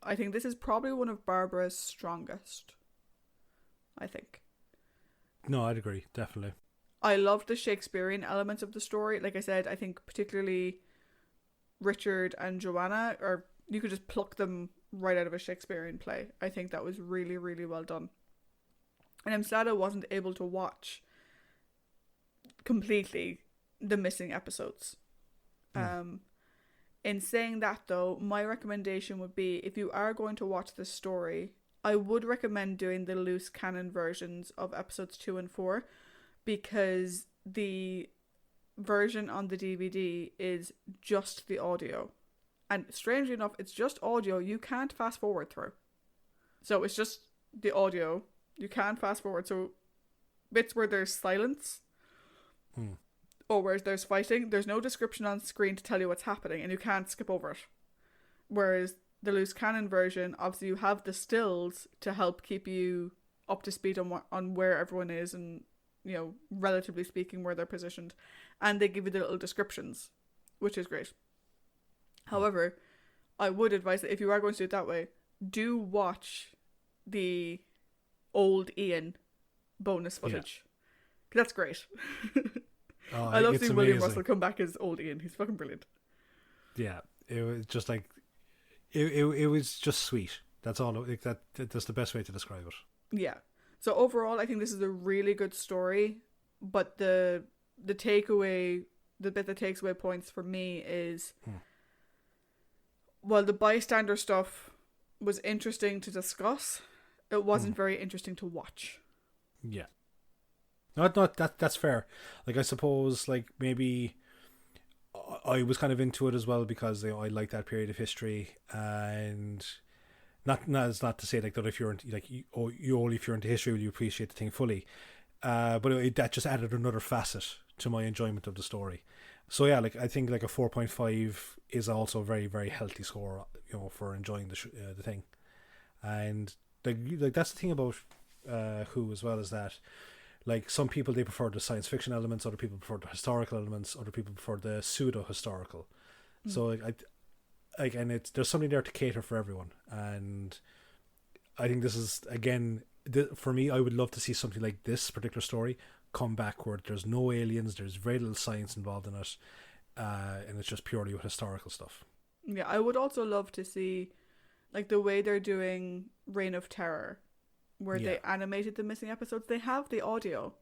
I think this is probably one of Barbara's strongest. I think. No, I'd agree, definitely. I loved the Shakespearean elements of the story. Like I said, I think particularly Richard and Joanna, or you could just pluck them right out of a Shakespearean play. I think that was really, really well done. And I'm sad I wasn't able to watch completely the missing episodes. In saying that, though, my recommendation would be, if you are going to watch this story, I would recommend doing the loose canon versions of episodes 2 and 4, because the version on the DVD is just the audio. And strangely enough, it's just audio you can't fast forward through. So it's just the audio. You can't fast forward. So bits where there's silence or where there's fighting, there's no description on screen to tell you what's happening, and you can't skip over it. Whereas the loose cannon version, obviously you have the stills to help keep you up to speed on where everyone is and, you know, relatively speaking, where they're positioned. And they give you the little descriptions, which is great. However, I would advise that if you are going to do it that way, do watch the old Ian bonus footage. Yeah. That's great. Oh, I love seeing William Russell come back as old Ian. He's fucking brilliant. Yeah, it was just like it was just sweet. That's all. Like that's the best way to describe it. Yeah. So overall, I think this is a really good story, but the takeaway, the bit that takes away points for me is, while the bystander stuff was interesting to discuss, it wasn't very interesting to watch. Yeah. No, that's fair. Like, I suppose, like, maybe I was kind of into it as well because, you know, I like that period of history, and not to say like that if you're into, like, you only if you're into history will you appreciate the thing fully, but that just added another facet to my enjoyment of the story. So yeah, like, I think like a 4.5 is also a very, very healthy score, you know, for enjoying the thing. And like that's the thing about Who as well, is that, like, some people, they prefer the science fiction elements, other people prefer the historical elements, other people prefer the pseudo historical. So like, and there's something there to cater for everyone. And I think this is, again, for me, I would love to see something like this particular story come back where there's no aliens, there's very little science involved in it, and it's just purely with historical stuff. Yeah, I would also love to see, like, the way they're doing Reign of Terror, where they animated the missing episodes. They have the audio.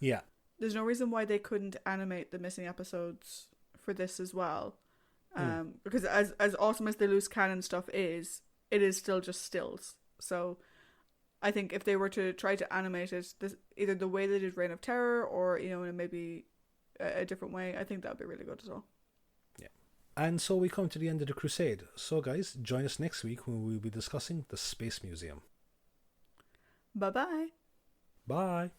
Yeah. There's no reason why they couldn't animate the missing episodes for this as well. Because as awesome as the loose cannon stuff is, it is still just stills. So I think if they were to try to animate it, either the way they did Reign of Terror, or, you know, in maybe a different way, I think that would be really good as well. Yeah. And so we come to the end of the Crusade. So guys, join us next week when we'll be discussing the Space Museum. Bye-bye. Bye.